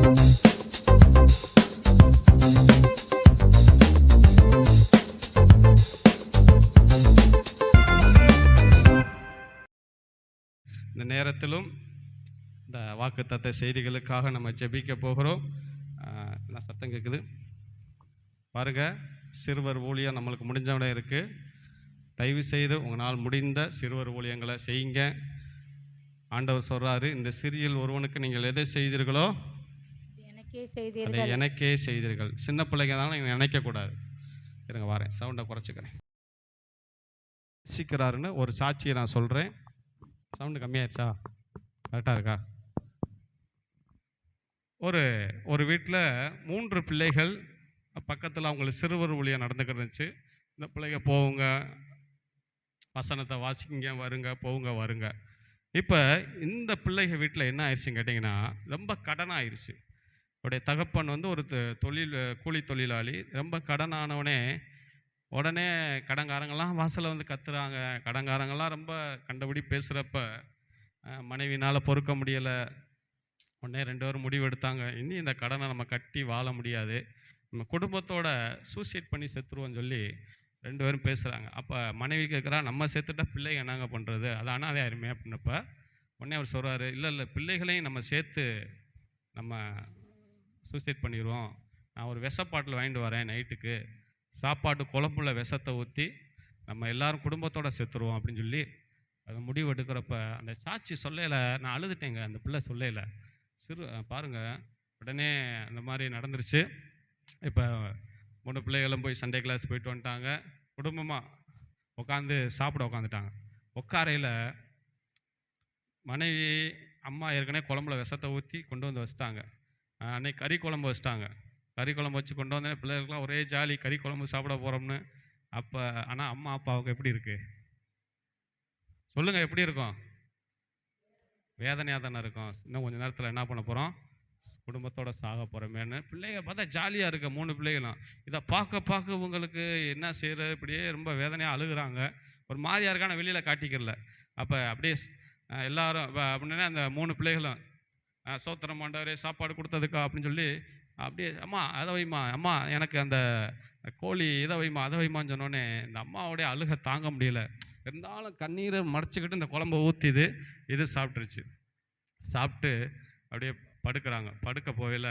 இந்த நேரத்திலும் இந்த வாக்குத்தத்த செய்திகளுக்காக நம்ம ஜெபிக்க போகிறோம். என்ன சத்தம் கேட்குது பாருங்க. சிறுவர் ஊழியம் நம்மளுக்கு முடிஞ்சவனே இருக்குது. தயவு செய்து உங்களால் முடிந்த சிறுவர் ஊழியங்களை செய்யுங்க. ஆண்டவர் சொல்கிறாரு, இந்த சிறியில் ஒருவனுக்கு நீங்கள் எதை செய்தீர்களோ அதை எனக்கே செய்தீர்கள். சின்ன பிள்ளைங்க தான் நீங்கள் நினைக்கக்கூடாது. இருங்க வரேன், சவுண்டை குறைச்சிக்கிறேன். சீக்கிராருன்னு ஒரு சாட்சியை நான் சொல்கிறேன். சவுண்டு கம்மியாயிருச்சா? கரெக்டாக இருக்கா? ஒரு வீட்டில் 3 பிள்ளைகள் பக்கத்தில் அவங்களுக்கு சிறுவர் ஊழியம் நடந்துக்கிட்டு இருந்துச்சு. இந்த பிள்ளைங்க போவுங்க, வசனத்தை வாசிக்கிங்க, வருங்க, போவுங்க, வருங்க. இப்போ இந்த பிள்ளைங்க வீட்டில் என்ன ஆயிடுச்சுன்னு கேட்டிங்கன்னா, ரொம்ப கடன் ஆயிடுச்சு. அவருடைய தகப்பன் வந்து ஒரு கூலி தொழிலாளி. ரொம்ப கடன் ஆனவனே உடனே கடங்காரங்கள்லாம் வாசலில் வந்து கத்துறாங்க. கடங்காரங்கள்லாம் ரொம்ப கண்டபடி பேசுகிறப்ப மனைவினால் பொறுக்க முடியலை. உடனே 2 பேரும் முடிவு எடுத்தாங்க, இனி இந்த கடனை நம்ம கட்டி வாழ முடியாது, நம்ம குடும்பத்தோட சூசைட் பண்ணி செத்துருவோன்னு சொல்லி 2 பேரும் பேசுகிறாங்க. அப்போ மனைவி கேட்குறா, நம்ம செத்துட்டா பிள்ளைங்க என்னங்க பண்ணுறது, அது அனாதை யாருமே அப்படின்னப்ப உடனே அவர் சொல்கிறாரு, இல்லை பிள்ளைகளையும் நம்ம சேர்த்து நம்ம சூசைட் பண்ணிடுவோம். நான் ஒரு விஷப்பாட்டில் வாங்கிட்டு வரேன், நைட்டுக்கு சாப்பாட்டு குழம்புல விஷத்தை ஊற்றி நம்ம எல்லோரும் குடும்பத்தோடு செத்துருவோம் அப்படின்னு சொல்லி அது முடிவு எடுக்கிறப்ப அந்த சாட்சி சொல்லையில் நான் அழுதுட்டேங்க. அந்த பிள்ளை சொல்லையில் பாருங்கள், உடனே அந்த மாதிரி நடந்துருச்சு. இப்போ 3 பிள்ளைகளும் போய் சண்டே கிளாஸ் போயிட்டு வந்துட்டாங்க. குடும்பமாக உட்காந்து சாப்பிட உட்காந்துட்டாங்க. உட்காரையில் மனைவி அம்மா ஏற்கனவே குழம்புல விஷத்தை ஊற்றி கொண்டு வந்து வச்சுட்டாங்க. அன்னைக்கு கறி குழம்பு வச்சுட்டாங்க. கறி குழம்பு வச்சு கொண்டு வந்தேன். பிள்ளைகளுக்குலாம் ஒரே ஜாலி, கறி குழம்பு சாப்பிட போகிறோம்னு. அப்போ ஆனால் அம்மா அப்பாவுக்கு எப்படி இருக்குது சொல்லுங்கள்? எப்படி இருக்கும்? வேதனையாக தானே இருக்கும். இன்னும் கொஞ்சம் நேரத்தில் என்ன பண்ண போகிறோம்? குடும்பத்தோடு சாக போகிறோமேன்னு. பிள்ளைங்க பார்த்தா ஜாலியாக இருக்க 3 பிள்ளைகளும். இதை பார்க்க உங்களுக்கு என்ன செய்கிற, இப்படியே ரொம்ப வேதனையாக அழுகுறாங்க. ஒரு மாதிரியாக இருக்கான வெளியில் காட்டிக்கிறல. அப்போ அப்படியே எல்லாரும் அப்படின்னா அந்த 3 பிள்ளைகளும் சோத்திரம் ஆண்டவரே சாப்பாடு கொடுத்ததுக்கா அப்படின்னு சொல்லி அப்படியே அம்மா அதை வைமா, அம்மா எனக்கு அந்த கோழி இதை வைமா, அதை வைமான்னு சொன்னோன்னே இந்த அம்மாவோடைய அழுகை தாங்க முடியல. இருந்தாலும் கண்ணீரை மறைச்சிக்கிட்டு இந்த குழம்பை ஊற்றிது இது சாப்பிட்ருச்சு. சாப்பிட்டு அப்படியே படுக்கிறாங்க. படுக்க போகல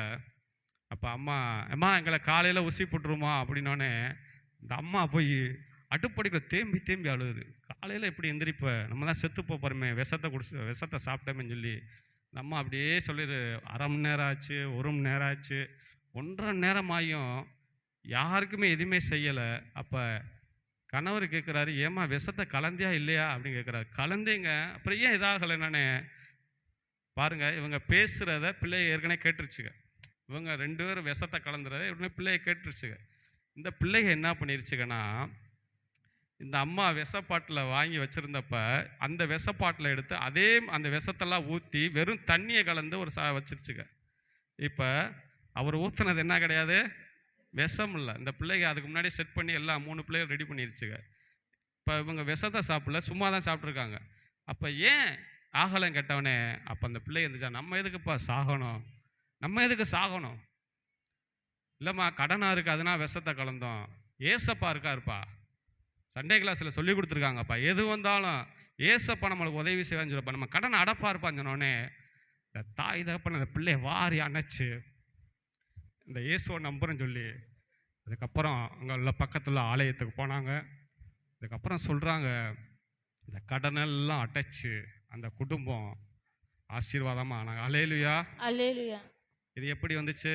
அப்போ அம்மா எங்களை காலையில் ஊசி போட்டுருமா அப்படின்னோடனே இந்த அம்மா போய் அடுப்படிக்கில் தேம்பி அழுகுது. காலையில் எப்படி எந்திரிப்ப, நம்ம தான் செத்து போகிறோமே, விஷத்தை சாப்பிட்டோமேன்னு சொல்லி இந்த அம்மா அப்படியே சொல்லிடு. 1/2 மணி நேரம் ஆச்சு, 1 மணி நேரம் ஆச்சு, 1.5 மணி நேரம் ஆகியும் யாருக்குமே எதுவுமே செய்யலை. அப்போ கணவர் கேட்குறாரு, ஏம்மா விஷத்தை கலந்தியா இல்லையா அப்படின்னு கேட்குறாரு. கலந்தேங்க. அப்புறம் ஏன் இதாகலை? நானே பாருங்கள், இவங்க பேசுகிறத பிள்ளைய ஏற்கனவே கேட்டுருச்சுங்க. இவங்க 2 பேரும் விஷத்தை கலந்துறத உடனே பிள்ளைய கேட்டுருச்சுங்க. இந்த பிள்ளைங்க என்ன பண்ணிருச்சுங்கன்னா, இந்த அம்மா விஷப்பாட்டில் வாங்கி வச்சுருந்தப்ப அந்த விஷப்பாட்டில் எடுத்து அந்த விஷத்தெல்லாம் ஊற்றி வெறும் தண்ணியை கலந்து ஒரு வச்சிருச்சுங்க. இப்போ அவர் ஊற்றுனது என்ன கிடையாது, விஷம் இல்லை. இந்த பிள்ளைங்க அதுக்கு முன்னாடி செட் பண்ணி எல்லாம் 3 பிள்ளைகள் ரெடி பண்ணிருச்சுங்க. இப்போ இவங்க விஷத்தை சாப்பிடல, சும்மா தான் சாப்பிட்ருக்காங்க. அப்போ ஏன் ஆகலைன்னு கேட்டவனே அப்போ அந்த பிள்ளை இருந்துச்சா, நம்ம எதுக்குப்பா சாகணும், நம்ம எதுக்கு சாகணும், இல்லைம்மா கடனாக இருக்குது அதனால் விஷத்தை கலந்தோம், ஏசப்பா இருப்பா சண்டே கிளாஸில் சொல்லி கொடுத்துருக்காங்கப்பா, எது வந்தாலும் ஏசப்பா நம்மளுக்கு உதவி செய்வான்னு சொல்லப்பா, நம்ம கடனை அடப்பா இருப்பான்னு சொன்னோடனே இந்த தாய் தகப்பன் அந்த பிள்ளையை வாரி அணைச்சி இந்த இயேசுவை நம்புறேன்னு சொல்லி அதுக்கப்புறம் அங்கே உள்ள பக்கத்தில் ஆலயத்துக்கு போனாங்க. அதுக்கப்புறம் சொல்கிறாங்க, இந்த கடனெல்லாம் அடைச்சி அந்த குடும்பம் ஆசீர்வாதமாக ஆனாங்க. அல்லேலூயா, அல்லேலூயா. இது எப்படி வந்துச்சு?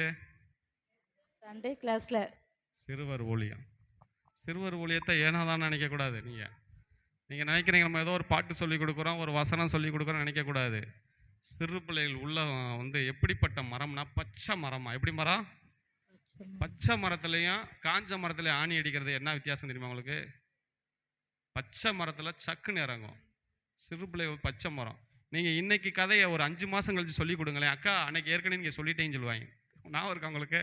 சண்டே கிளாஸில் சிறுவர் ஊழியம். சிறுவர் ஊழியத்தை ஏன்னா தான் நினைக்கக்கூடாது. நீங்கள் நினைக்கிறீங்க நம்ம ஏதோ ஒரு பாட்டு சொல்லிக் கொடுக்குறோம், ஒரு வசனம் சொல்லிக் கொடுக்குறோம் நினைக்கக்கூடாது. சிறு பிள்ளைகள் உள்ள வந்து எப்படிப்பட்ட மரம்னா பச்சை மரமா. எப்படி மரம்? பச்சை மரத்துலையும் காஞ்ச மரத்துலையும் ஆணி அடிக்கிறது என்ன வித்தியாசம் தெரியுமா உங்களுக்கு? பச்சை மரத்தில் சக்குன்னு இறங்கும், சிறு பிள்ளை பச்சை மரம். நீங்கள் இன்னைக்கு கதையை ஒரு 5 மாதம் கழிச்சு சொல்லிக் கொடுங்களேன், அக்கா அன்னைக்கு ஏற்கனவே நீங்கள் சொல்லிட்டேன்னு சொல்லுவாங்க. நான் இருக்கா உங்களுக்கு?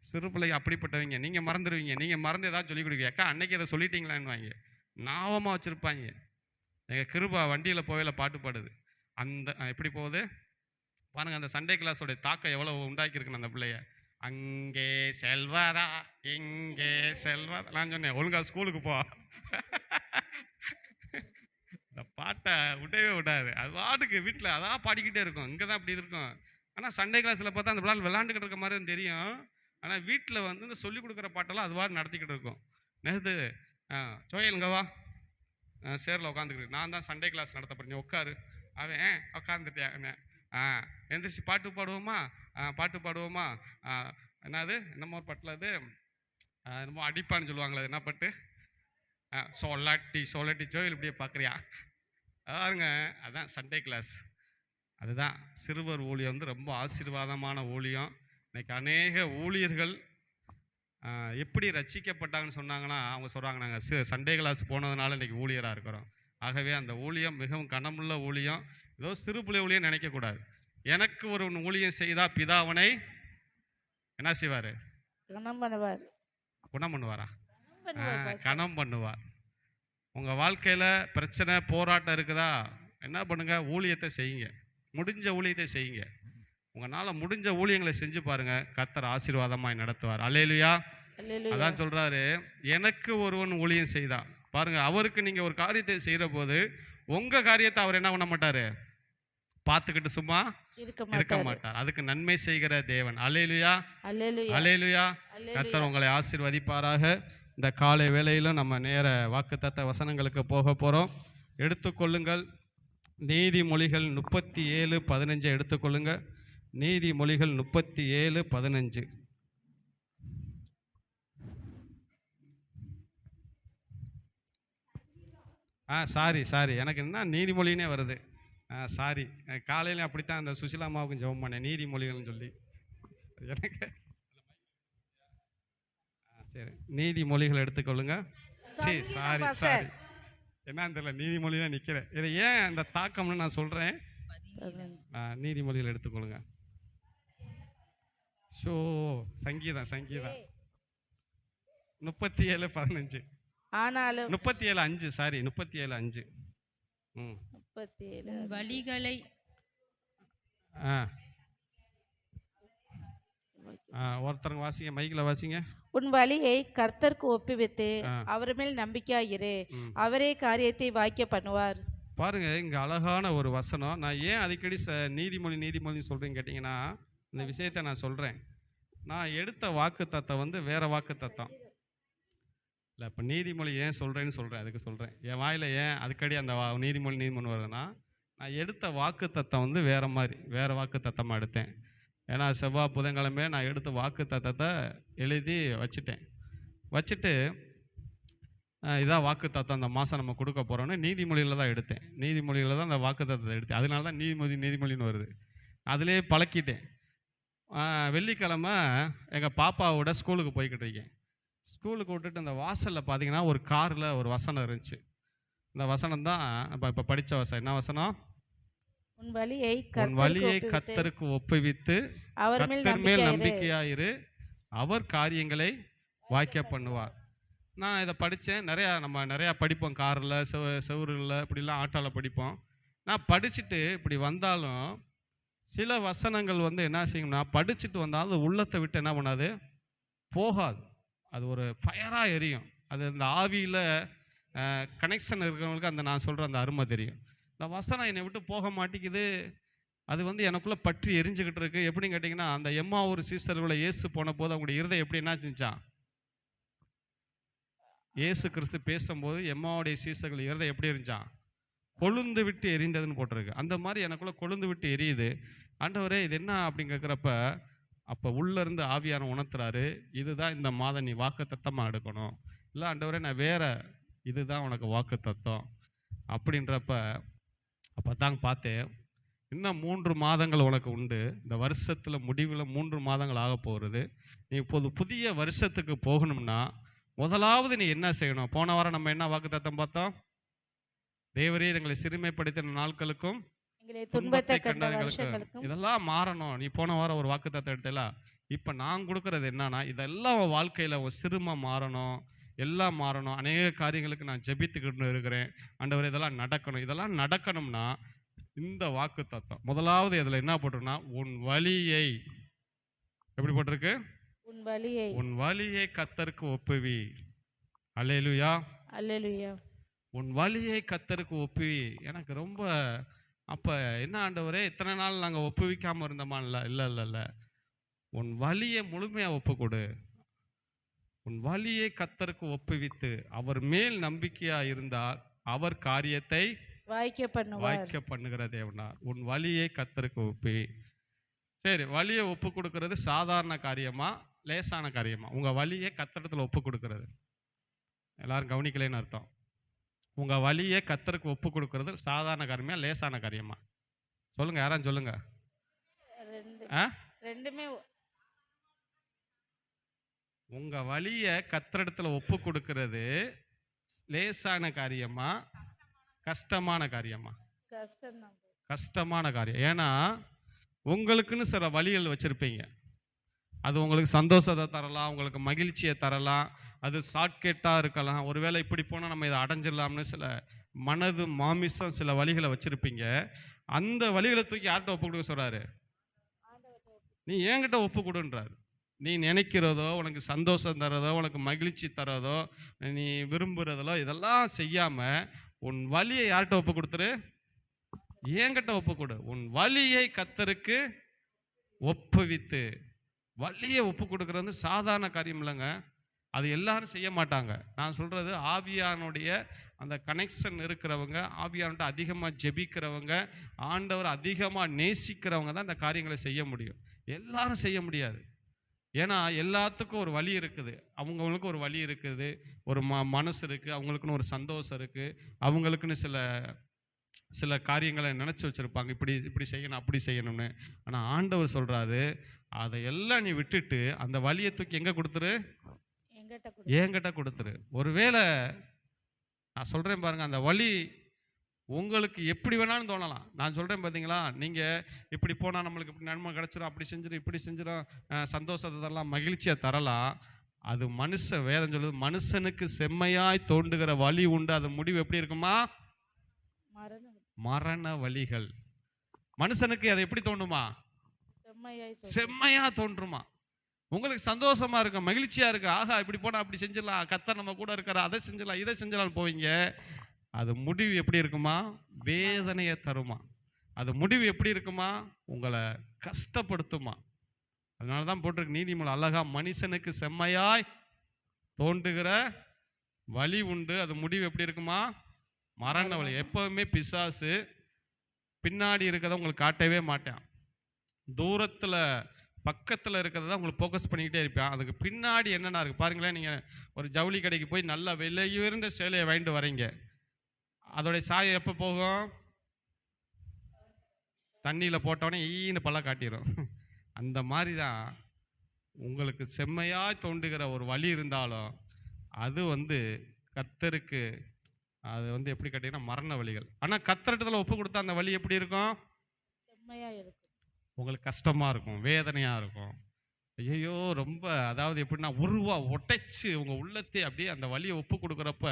சிறு பிள்ளைங்க அப்படிப்பட்டவங்க, நீங்கள் மறந்துடுவீங்க. நீங்கள் மறந்து ஏதாவது சொல்லிக் கொடுவீங்க, அக்கா அன்னைக்கு அதை சொல்லிட்டீங்களான்னு வாங்க, ஞாபகமாக வச்சுருப்பாங்க. எங்கள் கிருபா வண்டியில் போவையில் பாட்டு பாடுது, அந்த எப்படி போகுது, பாருங்க அந்த சண்டே கிளாஸோடைய தாக்கம் எவ்வளோ உண்டாக்கியிருக்குன்னு அந்த பிள்ளைய. அங்கே செல்வதா இங்கே செல்வதா, நான் சொன்னேன் ஒழுங்கா ஸ்கூலுக்கு போ. இந்த பாட்டை விடவே விடாது. அது பாட்டுக்கு வீட்டில் அதான் பாடிக்கிட்டே இருக்கும். இங்கே தான் அப்படி இருக்கும். ஆனால் சண்டே கிளாஸில் பார்த்தா அந்த பிள்ளை விளாண்டுக்கிட்டு இருக்க மாதிரி தெரியும். ஆனால் வீட்டில் வந்து இந்த சொல்லிக் கொடுக்குற பாட்டெல்லாம் அதுவாக நடத்திக்கிட்டு இருக்கும். நேற்று சோயல் இங்கே வா, சேரில் உட்காந்துக்கிட்டு, நான் தான் சண்டே கிளாஸ் நடத்த போகிறேன், நீ உட்காரு. அவன் உட்காந்துட்டேன். எந்திரிச்சு பாட்டு பாடுவோமா, பாட்டு பாடுவோமா, என்னது என்னமோ ஒரு பாட்டில் அது என்னமோ அடிப்பான்னு சொல்லுவாங்களே, அது என்ன பாட்டு, சொல்லாட்டி சொல்லாட்டி ஜோயில் இப்படியே பார்க்குறியா பாருங்க. அதான் சண்டே கிளாஸ். அதுதான் சிறுவர் ஊழியம் வந்து ரொம்ப ஆசீர்வாதமான ஊழியம். இன்னைக்கு அநேக ஊழியர்கள் எப்படி ரட்சிக்கப்பட்டாங்கன்னு சொன்னாங்கன்னா, அவங்க சொல்கிறாங்க நாங்கள் சண்டே கிளாஸ் போனதுனால இன்றைக்கி ஊழியராக இருக்கிறோம். ஆகவே அந்த ஊழியம் மிகவும் கனமுள்ள ஊழியம். ஏதோ சிறு பிள்ளை ஊழியம் நினைக்கக்கூடாது. எனக்கு ஒரு ஊழியம் செய்தால் பிதாவனை என்ன செய்வார்? கணம் பண்ணுவார். குணம் பண்ணுவாரா? பண்ணுவார். கணம் பண்ணுவார். உங்கள் வாழ்க்கையில் பிரச்சனை போராட்டம் இருக்குதா, என்ன பண்ணுங்கள், ஊழியத்தை செய்யுங்க. முடிஞ்ச ஊழியத்தை செய்யுங்க. உங்களால் முடிஞ்ச ஊழியங்களை செஞ்சு பாருங்கள், கர்த்தர் ஆசீர்வாதமாய் நடத்துவார். அல்லேலூயா. அதான் சொல்கிறாரு, எனக்கு ஒருவன் ஊழியம் செய்தா. பாருங்கள், அவருக்கு நீங்கள் ஒரு காரியத்தை செய்கிற போது உங்கள் காரியத்தை அவர் என்ன பண்ண மாட்டார், பார்த்துக்கிட்டு சும்மா இருக்க மாட்டார். அதுக்கு நன்மை செய்கிற தேவன். அல்லேலூயா, அல்லேலூயா. கர்த்தர் உங்களை ஆசீர்வதிப்பாராக. இந்த காலை வேளையிலும் நம்ம நேர வாக்குத்தத்த வசனங்களுக்கு போக போகிறோம். எடுத்துக்கொள்ளுங்கள். நீதிமொழிகள் 37:15 எடுத்துக்கொள்ளுங்கள். நீதிமொழிகள் 37:15. சாரி எனக்கு என்ன நீதிமொழினே வருது. சாரி, காலையில் அப்படித்தான் அந்த சுசிலாமாவுக்கும் ஜெபம் பண்ணேன், நீதிமொழிகள்னு சொல்லி. எனக்கு சரி, நீதிமொழிகள் எடுத்துக்கொள்ளுங்க. சரி, சாரி என்னன்னு தெரியல, நீதிமொழியில் நிற்கிறேன். இதை ஏன் அந்த தாக்கம்னு நான் சொல்கிறேன். நீதிமொழிகள் எடுத்துக்கொள்ளுங்க. சங்கீதம் 37:15. ஆனாலும் 37:5. சாரி, 37:5. வழிகளை ஒருத்தருங்க வாசிங்க, மைக்கில் வாசிங்க. உன் வழியை கர்த்தருக்கு ஒப்புவித்து அவர் மேல் நம்பிக்கையாயிரு, அவரே காரியத்தை வாய்க்க பண்ணுவார். பாருங்க, இங்க அழகான ஒரு வசனம். நான் ஏன் அடிக்கடி நீதிமொழி சொல்றேன்னு கேட்டீங்கன்னா, இந்த விஷயத்தை நான் சொல்றேன். நான் எடுத்த வாக்கு தத்தம் வந்து வேற வாக்கு தத்தம் இல்லை. இப்போ நீதிமொழி ஏன் சொல்றேன்னு சொல்றேன், அதுக்கு சொல்றேன். என் வாயில ஏன் அதுக்கடி அந்த நீதிமொழி வருதுன்னா, நான் எடுத்த வாக்கு தத்தம் வந்து வேற வாக்கு தத்தமாக எடுத்தேன். ஏன்னா செவ்வாய் புதன்கிழமை நான் எடுத்த வாக்கு தத்தத்தை எழுதி வச்சுட்டு இதான் வாக்கு தத்தம் அந்த மாதம் நம்ம கொடுக்க போகிறோன்னு நீதிமொழியில் தான் எடுத்தேன். நீதிமொழியில் தான் அந்த வாக்கு தத்தத்தை எடுத்தேன். அதனால தான் நீதிமொழின்னு வருது. அதிலே பழக்கிட்டேன். வெள்ளிக்கிழமை எங்கள் பாப்பாவோட ஸ்கூலுக்கு போய்கிட்டு இருக்கேன். ஸ்கூலுக்கு விட்டுட்டு அந்த வாசலில் பார்த்தீங்கன்னா ஒரு காரில் ஒரு வசனம் இருந்துச்சு. இந்த வசனம் தான் இப்போ படித்த வசனம். என்ன வசனம்? உன் வழியை கர்த்தருக்கு ஒப்புவித்து கர்த்தர் மேல் நம்பிக்கையாயிரு, அவர் காரியங்களை வாய்க்க பண்ணுவார். நான் இதை படித்தேன். நம்ம நிறையா படிப்போம், காரில் செவருகளில் இப்படிலாம் ஆட்டோவில் படிப்போம். நான் படிச்சுட்டு இப்படி வந்தாலும் சில வசனங்கள் வந்து என்ன செய்யும்னா, படிச்சுட்டு வந்தாலும் அது உள்ளத்தை விட்டு என்ன பண்ணாது, போகாது. அது ஒரு ஃபயராக எரியும். அது இந்த ஆவியில் கனெக்ஷன் இருக்கிறவங்களுக்கு அந்த நான் சொல்கிற அந்த அருமை தெரியும். இந்த வசனம் என்னை விட்டு போக மாட்டேங்குது. அது வந்து எனக்குள்ளே பற்றி எரிஞ்சுக்கிட்டு இருக்கு. எப்படின்னு கேட்டிங்கன்னா, அந்த எம்மாவூர் சீசர்களை இயேசு போன போது அவங்களுடைய இருதயம் எப்படி என்ன செஞ்சான், இயேசு கிறிஸ்து பேசும்போது எம்மாவுடைய சீசர்கள் இருதயம் எப்படி இருந்துச்சான், கொழுந்து விட்டு எரிந்ததுன்னு போட்டிருக்கு. அந்த மாதிரி எனக்குள்ளே கொழுந்து விட்டு எரியுது. ஆண்டவரே இது என்ன அப்படின்னு கேட்குறப்ப, அப்போ உள்ளேருந்து ஆவியான உணர்த்துறாரு, இதுதான் இந்த மாதம் நீ வாக்கு தத்தமாக எடுக்கணும். இல்லை ஆண்டவரே நான் வேற, இதுதான் உனக்கு வாக்கு தத்தம் அப்படின்றப்ப, அப்போ தான் பார்த்தேன், இன்னும் 3 மாதங்கள் உனக்கு உண்டு. இந்த வருஷத்தில் முடிவில் 3 மாதங்கள் ஆக போகிறது. நீ இப்போது புதிய வருஷத்துக்கு போகணும்னா முதலாவது நீ என்ன செய்யணும்? போன வாரம் நம்ம என்ன வாக்கு தத்தம் பார்த்தோம்? தேவரே எங்களை சிறுமைப்படுத்தின நாட்களுக்கும் துன்பத்தை கண்டவர்களுக்கும் இதெல்லாம் மாறணும். நீ போன வாரம் ஒரு வாக்கு தத்தம் எடுத்தல. இப்போ நான் கொடுக்கறது என்னன்னா, இதெல்லாம் உன் வாழ்க்கையில் உன் சிறுமை மாறணும், எல்லாம் மாறணும். அநேக காரியங்களுக்கு நான் ஜெபித்துக்கிட்டு இருக்கிறேன். ஆண்டவர் இதெல்லாம் நடக்கணும். இதெல்லாம் நடக்கணும்னா இந்த வாக்கு தத்தம் முதலாவது இதில் என்ன போட்டிருக்குன்னா, உன் வழியை எப்படி போட்டிருக்கு? உன் வழியை கர்த்தருக்கு ஒப்புவி. அல்லேலூயா. அல்லேலூயா. உன் வழியை கர்த்தருக்கு ஒப்புவி. எனக்கு ரொம்ப அப்போ என்ன ஆண்டவரே, இத்தனை நாள் நாங்கள் ஒப்புவிக்காமல் இருந்தோமா? இல்லை. உன் வழியை முழுமையாக ஒப்பு கொடு. உன் வழியை கர்த்தருக்கு ஒப்புவித்து அவர் மேல் நம்பிக்கையாக இருந்தால் அவர் காரியத்தை வாய்க்க பண்ணுகிற தேவனார். உன் வழியை கர்த்தருக்கு ஒப்புவி. சரி, வழியை ஒப்பு கொடுக்கறது சாதாரண காரியமா லேசான காரியமா? உங்கள் வழியை கர்த்தரிடத்தில் ஒப்பு கொடுக்கறது, எல்லாரும் கவனிக்கலைன்னு அர்த்தம். உங்கள் வழியை கர்த்தருக்கு ஒப்பு கொடுக்கறது சாதாரண காரியமா லேசான காரியமா? சொல்லுங்க, யாரும் சொல்லுங்க. ரெண்டுமே. உங்கள் வழியை கர்த்தரிடத்தில் ஒப்பு கொடுக்கறது லேசான காரியமா கஷ்டமான காரியமா? கஷ்டமான காரியம். ஏன்னா உங்களுக்குன்னு சில வழிகள் வச்சுருப்பீங்க. அது உங்களுக்கு சந்தோஷத்தை தரலாம், உங்களுக்கு மகிழ்ச்சியை தரலாம், அது ஷார்ட்கட்டாக இருக்கலாம். ஒருவேளை இப்படி போனால் நம்ம இதை அடைஞ்சிடலாம்னு சில மனது மாமிசம் சில வழிகளை வச்சுருப்பீங்க. அந்த வழிகளை தூக்கி யார்கிட்ட ஒப்பு கொடுக்க சொல்கிறாரு? நீ என்கிட்ட ஒப்பு கொடுன்றாரு. நீ நினைக்கிறதோ, உனக்கு சந்தோஷம் தரதோ, உனக்கு மகிழ்ச்சி தரதோ, நீ விரும்புகிறதோ இதெல்லாம் செய்யாமல் உன் வழியை யார்கிட்ட ஒப்பு கொடுத்துரு? என்கிட்ட ஒப்பு கொடு. உன் வழியை கர்த்தருக்கு ஒப்புவித்து. வழியை ஒப்பு கொடுக்கறது சாதாரண காரியம் இல்லைங்க. அது எல்லாரும் செய்ய மாட்டாங்க. நான் சொல்கிறது, ஆவியானுடைய அந்த கனெக்ஷன் இருக்கிறவங்க, ஆவியான்ட்ட அதிகமாக ஜெபிக்கிறவங்க, ஆண்டவர் அதிகமாக நேசிக்கிறவங்க தான் இந்த காரியங்களை செய்ய முடியும். எல்லாரும் செய்ய முடியாது. ஏன்னா எல்லாத்துக்கும் ஒரு வழி இருக்குது. அவங்களுக்கு ஒரு வழி இருக்குது, ஒரு மனசு இருக்குது, அவங்களுக்குன்னு ஒரு சந்தோஷம் இருக்குது, அவங்களுக்குன்னு சில காரியங்களை நினச்சி வச்சுருப்பாங்க, இப்படி செய்யணும் அப்படி செய்யணும்னு. ஆனால் ஆண்டவர் சொல்கிறாரு, அதையெல்லாம் நீ விட்டுட்டு அந்த வழியை தூக்கி எங்கே கொடுத்துரு? என்கிட்ட கொடுத்துரு. ஒருவேளை நான் சொல்கிறேன் பாருங்கள், அந்த வழி உங்களுக்கு எப்படி வேணாலும் தோணலாம். நான் சொல்கிறேன் பார்த்தீங்களா, நீங்கள் இப்படி போனால் நம்மளுக்கு இப்படி நன்மை கிடச்சிரும், அப்படி செஞ்சிடும், இப்படி செஞ்சிடும், சந்தோஷத்தை தரலாம், மகிழ்ச்சியை தரலாம். அது வேதம் சொல்லுது, மனுஷனுக்கு செம்மையாய் தோண்டுகிற வழி உண்டு, அது முடிவு எப்படி இருக்குமா? மரண வழிகள். மனுஷனுக்கு அது எப்படி தோண்டுமா? செம்மையா தோன்றுமா. உங்களுக்கு சந்தோஷமா இருக்கு, மகிழ்ச்சியா இருக்கு, ஆகா இப்படி போனா அப்படி செஞ்சிடலாம், கர்த்தர் நம்ம கூட இருக்கிற, அதை செஞ்சிடலாம் இதை செஞ்சிடலாம் போவீங்க. அது முடிவு எப்படி இருக்குமா? வேதனையை தருமா. அது முடிவு எப்படி இருக்குமா? உங்களை கஷ்டப்படுத்துமா. அதனால தான் போட்டிருக்கு நீதிமொழி அழகா, மனுஷனுக்கு செம்மையாய் தோண்டுகிற வழி உண்டு, அது முடிவு எப்படி இருக்குமா? மரண வழி. எப்பவுமே பிசாசு பின்னாடி இருக்கிறத உங்களுக்கு காட்டவே மாட்டான். தூரத்தில் பக்கத்தில் இருக்கிறத உங்களுக்கு ஃபோக்கஸ் பண்ணிக்கிட்டே இருப்பான். அதுக்கு பின்னாடி என்னென்ன இருக்குது பாருங்களேன். நீங்கள் ஒரு ஜவுளி கடைக்கு போய் நல்ல விலையுயர்ந்த சேலையை வாங்கிட்டு வரீங்க, அதோடைய சாயம் எப்போ போகும்? தண்ணியில் போட்டோடனே ஈன்னு பல்ல காட்டிடும். அந்த மாதிரி தான் உங்களுக்கு செம்மையாக தோண்டுகிற ஒரு வழி இருந்தாலும் அது கர்த்தருக்கு அது எப்படி கேட்டீங்கன்னா மரண வழிகள். ஆனால் கர்த்தரிடத்தில் ஒப்பு கொடுத்தா அந்த வழி எப்படி இருக்கும்? உங்களுக்கு கஷ்டமாக இருக்கும், வேதனையாக இருக்கும். ஐயோ ரொம்ப அதாவது எப்படின்னா ஒட்டைச்சு உங்கள் உள்ளத்தை அப்படியே அந்த வழியை ஒப்பு கொடுக்குறப்ப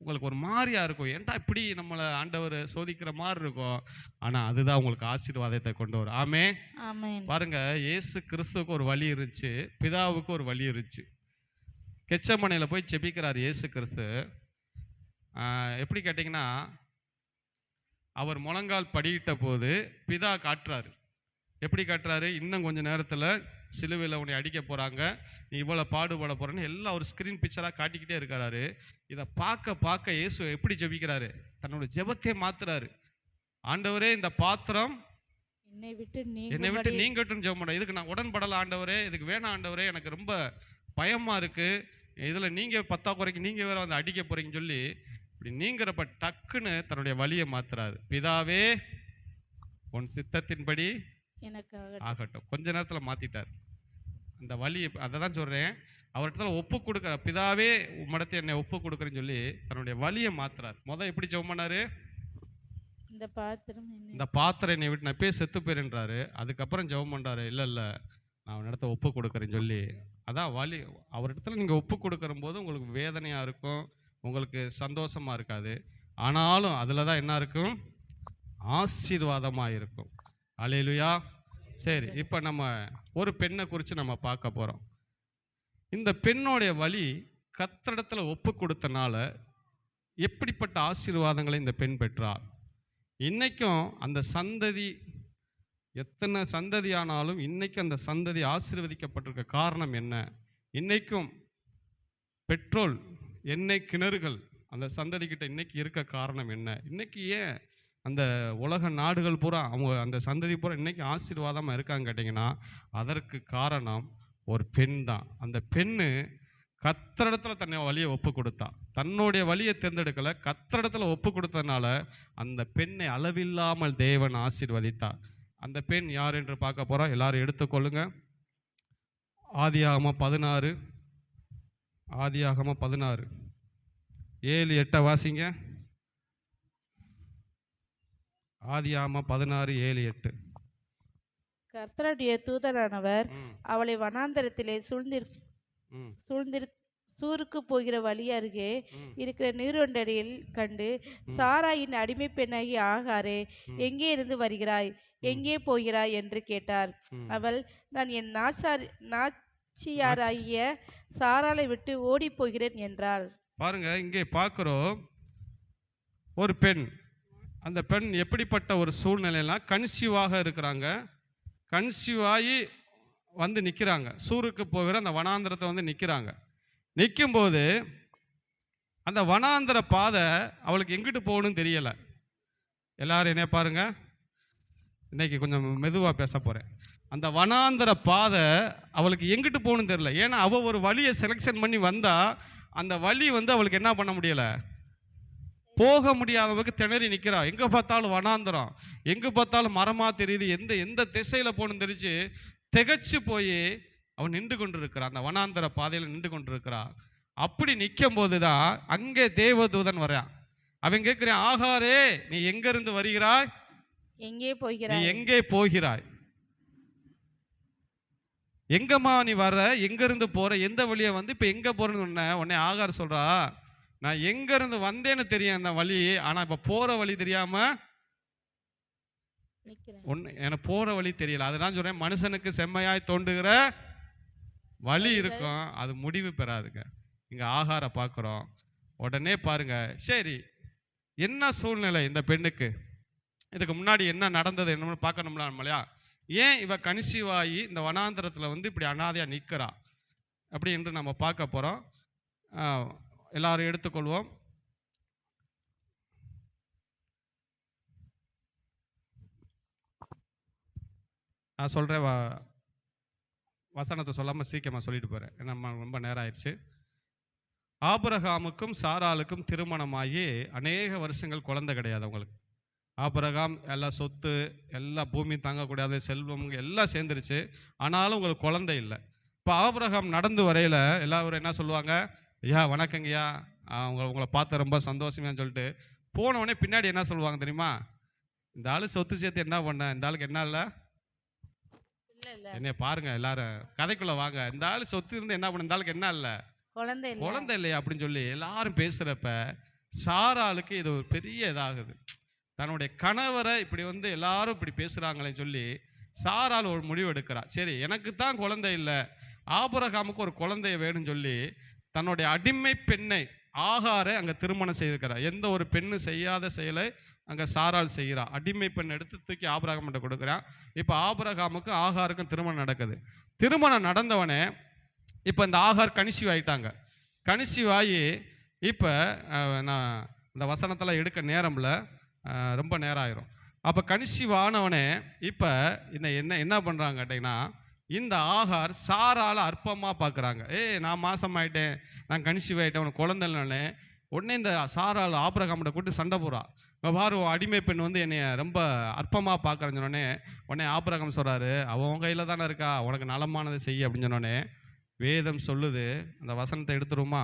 உங்களுக்கு ஒரு மாதிரியா இருக்கும். ஏன்டா இப்படி நம்மளை ஆண்டவர் சோதிக்கிற மாதிரி இருக்கும். ஆனால் அதுதான் உங்களுக்கு ஆசீர்வாதத்தை கொண்டு வரும். ஆமென். பாருங்க, இயேசு கிறிஸ்துவுக்கு ஒரு வழி இருந்துச்சு, பிதாவுக்கு ஒரு வழி இருந்துச்சு. கெச்சமனையில் போய் செபிக்கிறார் இயேசு கிறிஸ்து. எப்படி கேட்டிங்கன்னா, அவர் முழங்கால் படியிட்ட போது பிதா காட்டுறாரு. எப்படி காட்டுறாரு? இன்னும் கொஞ்சம் நேரத்தில் சிலுவையில் உன்னை அடிக்க போகிறாங்க, நீ இவ்வளோ பாடுபட போகிறேன்னு எல்லாம் ஒரு ஸ்க்ரீன் பிக்சராக காட்டிக்கிட்டே இருக்கிறாரு. இதை பார்க்க இயேசு எப்படி ஜெபிக்கிறாரு? தன்னோட ஜெபத்தை மாத்துறாரு. ஆண்டவரே, இந்த பாத்திரம் என்னை விட்டு நீங்கட்டும் ஜெபம் பண்ண. இதுக்கு நான் உடன்படலை ஆண்டவரே, இதுக்கு வேணாம் ஆண்டவரே, எனக்கு ரொம்ப பயமாக இருக்குது, இதில் நீங்கள் பத்தாக்குறைக்கு நீங்கள் வேற வந்து அடிக்க போகிறீங்கன்னு சொல்லி இப்படி நீங்கிறப்ப டக்குன்னு தன்னுடைய வழியை மாத்துறாரு. பிதாவே, உன் சித்தத்தின்படி ஆகட்டும். கொஞ்ச நேரத்தில் மாற்றிட்டார் அந்த வழி. அதை தான் சொல்கிறேன், அவர்கிட்ட ஒப்பு கொடுக்குற, பிதாவே உம்மிடத்தை என்னை ஒப்பு கொடுக்குறேன்னு சொல்லி தன்னுடைய வழியை மாத்துறார். எப்படி ஜெபம் பண்ணாரு? இந்த பாத்திரம் என்னை விட்டு நான் போய் செத்து போயிருன்றாரு. அதுக்கப்புறம் ஜெபம் பண்ணுறாரு, இல்லை நான் அவனிடத்த ஒப்பு கொடுக்குறேன்னு சொல்லி. அதான் வழி. அவரிடத்துல நீங்கள் ஒப்பு கொடுக்குற போது உங்களுக்கு வேதனையாக இருக்கும், உங்களுக்கு சந்தோஷமாக இருக்காது. ஆனாலும் அதில் தான் என்ன இருக்கும்? ஆசீர்வாதமாக இருக்கும். அல்லேலூயா. சரி, இப்போ நம்ம ஒரு பெண்ணை குறித்து நம்ம பார்க்க போகிறோம். இந்த பெண்ணுடைய வழி கர்த்தரிடத்தில் ஒப்பு கொடுத்தனால எப்படிப்பட்ட ஆசீர்வாதங்களை இந்த பெண் பெற்றார். இன்னைக்கும் அந்த சந்ததி எத்தனை சந்ததி ஆனாலும் இன்னைக்கு அந்த சந்ததி ஆசீர்வதிக்கப்பட்டிருக்க காரணம் என்ன? இன்னைக்கும் பெட்ரோல் எண்ணெய் கிணறுகள் அந்த சந்ததி கிட்ட இன்னைக்கு இருக்க காரணம் என்ன? இன்னைக்கு ஏன் அந்த உலக நாடுகள் பூரா அவங்க அந்த சந்ததி பூரா இன்னைக்கு ஆசீர்வாதமாக இருக்காங்க கேட்டிங்கன்னா, அதற்கு காரணம் ஒரு பெண் தான். அந்த பெண்ணு கர்த்தரிடத்தில் தன்னை வழியை ஒப்பு கொடுத்தா. தன்னுடைய வழியை தேர்ந்தெடுக்கலை, கர்த்தரிடத்தில் ஒப்பு கொடுத்ததுனால அந்த பெண்ணை அளவில்லாமல் தேவன் ஆசீர்வதித்தார். அந்த பெண் யார் என்று பார்க்க போகிறோம். எல்லாரும் எடுத்துக்கொள்ளுங்க. ஆதியாகமம் 16 7-8 வாசிங்க. ஆதியாகமம் 16:7-8. கர்த்தருடைய தூதனானவர் அவளை வனாந்தரத்திலே சூழ்ந்திரு சூருக்கு போகிற வழி அருகே இருக்கிற நீரொண்டடியில் கண்டு, சாராயின் அடிமை பெண்ணாகி ஆகாரே, எங்கே இருந்து வருகிறாய், எங்கே போகிறாய் என்று கேட்டார். அவள், நான் என் நாச்சியாராகிய சாராளை விட்டு ஓடி போகிறேன் என்றாள். பாருங்க, இங்கே பார்க்குறோம் ஒரு பெண். அந்த பெண் எப்படிப்பட்ட ஒரு சூழ்நிலையெல்லாம் கன்சீவாக இருக்கிறாங்க. கன்சீவாகி வந்து நிற்கிறாங்க. சூருக்கு போகிற அந்த வனாந்திரத்தை வந்து நிற்கிறாங்க. நிற்கும்போது அந்த வனாந்திர பாதை அவளுக்கு எங்கிட்டு போகணும்னு தெரியலை. எல்லாரும் என்ன பாருங்க, இன்னைக்கு கொஞ்சம் மெதுவாக பேச போகிறேன். அந்த வனாந்திர பாதை அவளுக்கு எங்கிட்டு போகணும்னு தெரியல. ஏன்னா அவள் ஒரு வழியை செலெக்ஷன் பண்ணி வந்தால் அந்த வழி வந்து அவளுக்கு என்ன பண்ண முடியலை, போக முடியாதவங்க திணறி நிற்கிறா. எங்கே பார்த்தாலும் வனாந்திரம், எங்கே பார்த்தாலும் மரமாக தெரியுது, எந்த திசையில் போகணும்னு தெரிஞ்சு திகச்சு போய் அவன் நின்று கொண்டு இருக்கிறான். அந்த வனாந்திர பாதையில் நின்று கொண்டு இருக்கிறா. அப்படி நிற்கும் போது தான் அங்கே தேவதூதன் வரான். அவன் கேட்குறான், ஆகாரே, நீ எங்கிருந்து வருகிறாய், எங்கே போகிறாய், நீ எங்கே போகிறாய், எங்கம்மா நீ வர, எங்கிருந்து போற, எந்த வழியை வந்து இப்போ எங்கே போறேன்னு உடனே ஆகார் சொல்றா, நான் எங்கிருந்து வந்தேன்னு தெரியும் அந்த வழி, ஆனால் இப்போ போகிற வழி தெரியாமல் எனக்கு போகிற வழி தெரியல. அதுதான் சொல்கிறேன், மனுஷனுக்கு செம்மையாய் தோன்றுகிற வழி இருக்கும், அது முடிவு பெறாதுங்க. இங்கே ஆகார பார்க்குறோம். உடனே பாருங்க, சரி என்ன சூழ்நிலை இந்த பெண்ணுக்கு, இதுக்கு முன்னாடி என்ன நடந்தது என்னன்னு பார்க்கணும்ல நம்மளையா. ஏன் இவ கன்சீவாகி இந்த வனாந்திரத்தில் வந்து இப்படி அனாதையாக நிற்கிறா அப்படி என்று நம்ம பார்க்க போகிறோம். எல்லாரும் எடுத்துக்கொள்வோம். நான் சொல்கிறேன், வசனத்தை சொல்லாமல் சீக்கிரமாக சொல்லிட்டு போகிறேன், ஏன்னா ரொம்ப நேரம் ஆயிடுச்சு. ஆபிரகாமுக்கும் சாராளுக்கும் திருமணமாகி அநேக வருஷங்கள் குழந்தை கிடையாது அவங்களுக்கு. ஆபிரகாம் எல்லா சொத்து, எல்லா பூமி தாங்கக்கூடாது செல்வம் எல்லாம் சேர்ந்துருச்சு, ஆனாலும் உங்களுக்கு குழந்தை இல்லை. இப்போ ஆபிரகாம் நடந்து வரையில் எல்லாரும் என்ன சொல்லுவாங்க, ஐயா வணக்கங்கய்யா, உங்களை பார்த்து ரொம்ப சந்தோஷமான்னு சொல்லிட்டு போனவொடனே பின்னாடி என்ன சொல்லுவாங்க தெரியுமா, இந்த ஆள் சொத்து சேர்த்து என்ன பண்ண, இந்த ஆளுக்கு என்ன இல்லை, என்னைய பாருங்க எல்லாரும் கதைக்குள்ள வாங்க, இந்த ஆள் சொத்து இருந்து என்ன பண்ண, இந்த ஆளுக்கு என்ன இல்லை, குழந்தை இல்லையா அப்படின்னு சொல்லி எல்லாரும் பேசுகிறப்ப சாராளுக்கு இது ஒரு பெரிய இதாகுது. தன்னுடைய கணவரை இப்படி வந்து எல்லாரும் இப்படி பேசுகிறாங்களேன்னு சொல்லி சாராள் ஒரு முடிவு எடுக்கிறா. சரி, எனக்கு தான் குழந்தை இல்லை, ஆபிரகாமுக்கு ஒரு குழந்தைய வேணும்னு சொல்லி தன்னுடைய அடிமை பெண்ணை ஆகாரை அங்கே திருமணம் செய்திருக்கிறார். எந்த ஒரு பெண்ணு செய்யாத செயலை அங்கே சாராள் செய்கிறா. அடிமை பெண் எடுத்து தூக்கி ஆபிரகாம்கிட்ட கொடுக்குறான். இப்போ ஆபிரகாமுக்கும் ஆகாருக்கும் திருமணம் நடக்குது. திருமணம் நடந்தவனே இப்போ இந்த ஆகார் கன்சீவ் ஆகிட்டாங்க. கன்சீவ் ஆகி இப்போ நான் இந்த வசனத்தில் எடுக்க நேரம்ல ரொம்ப நேரம் ஆயிரும். அப்போ கன்சீவ் ஆனவனே இப்போ இந்த என்ன பண்ணுறாங்க கேட்டிங்கன்னா, இந்த ஆகார் சாரால் அற்பமாக பார்க்குறாங்க. நான் மாசமாயிட்டேன், நான் கன்சீவ் ஆகிட்டேன், உனக்கு குழந்தை இல்லைன்னு உடனே இந்த சாரால் ஆபிரகாம்கிட்ட கூட்டு சண்டை போகிறா. பாரு, அடிமை பெண் வந்து என்னை ரொம்ப அற்பமாக பார்க்குறேன்னு சொன்னோடனே உடனே ஆபிரகாம் சொல்கிறாரு, அவன் கையில் தானே இருக்கா, உனக்கு நலமானதை செய்ய அப்படின்னு சொன்னோடனே வேதம் சொல்லுது. அந்த வசனத்தை எடுத்துருவோமா,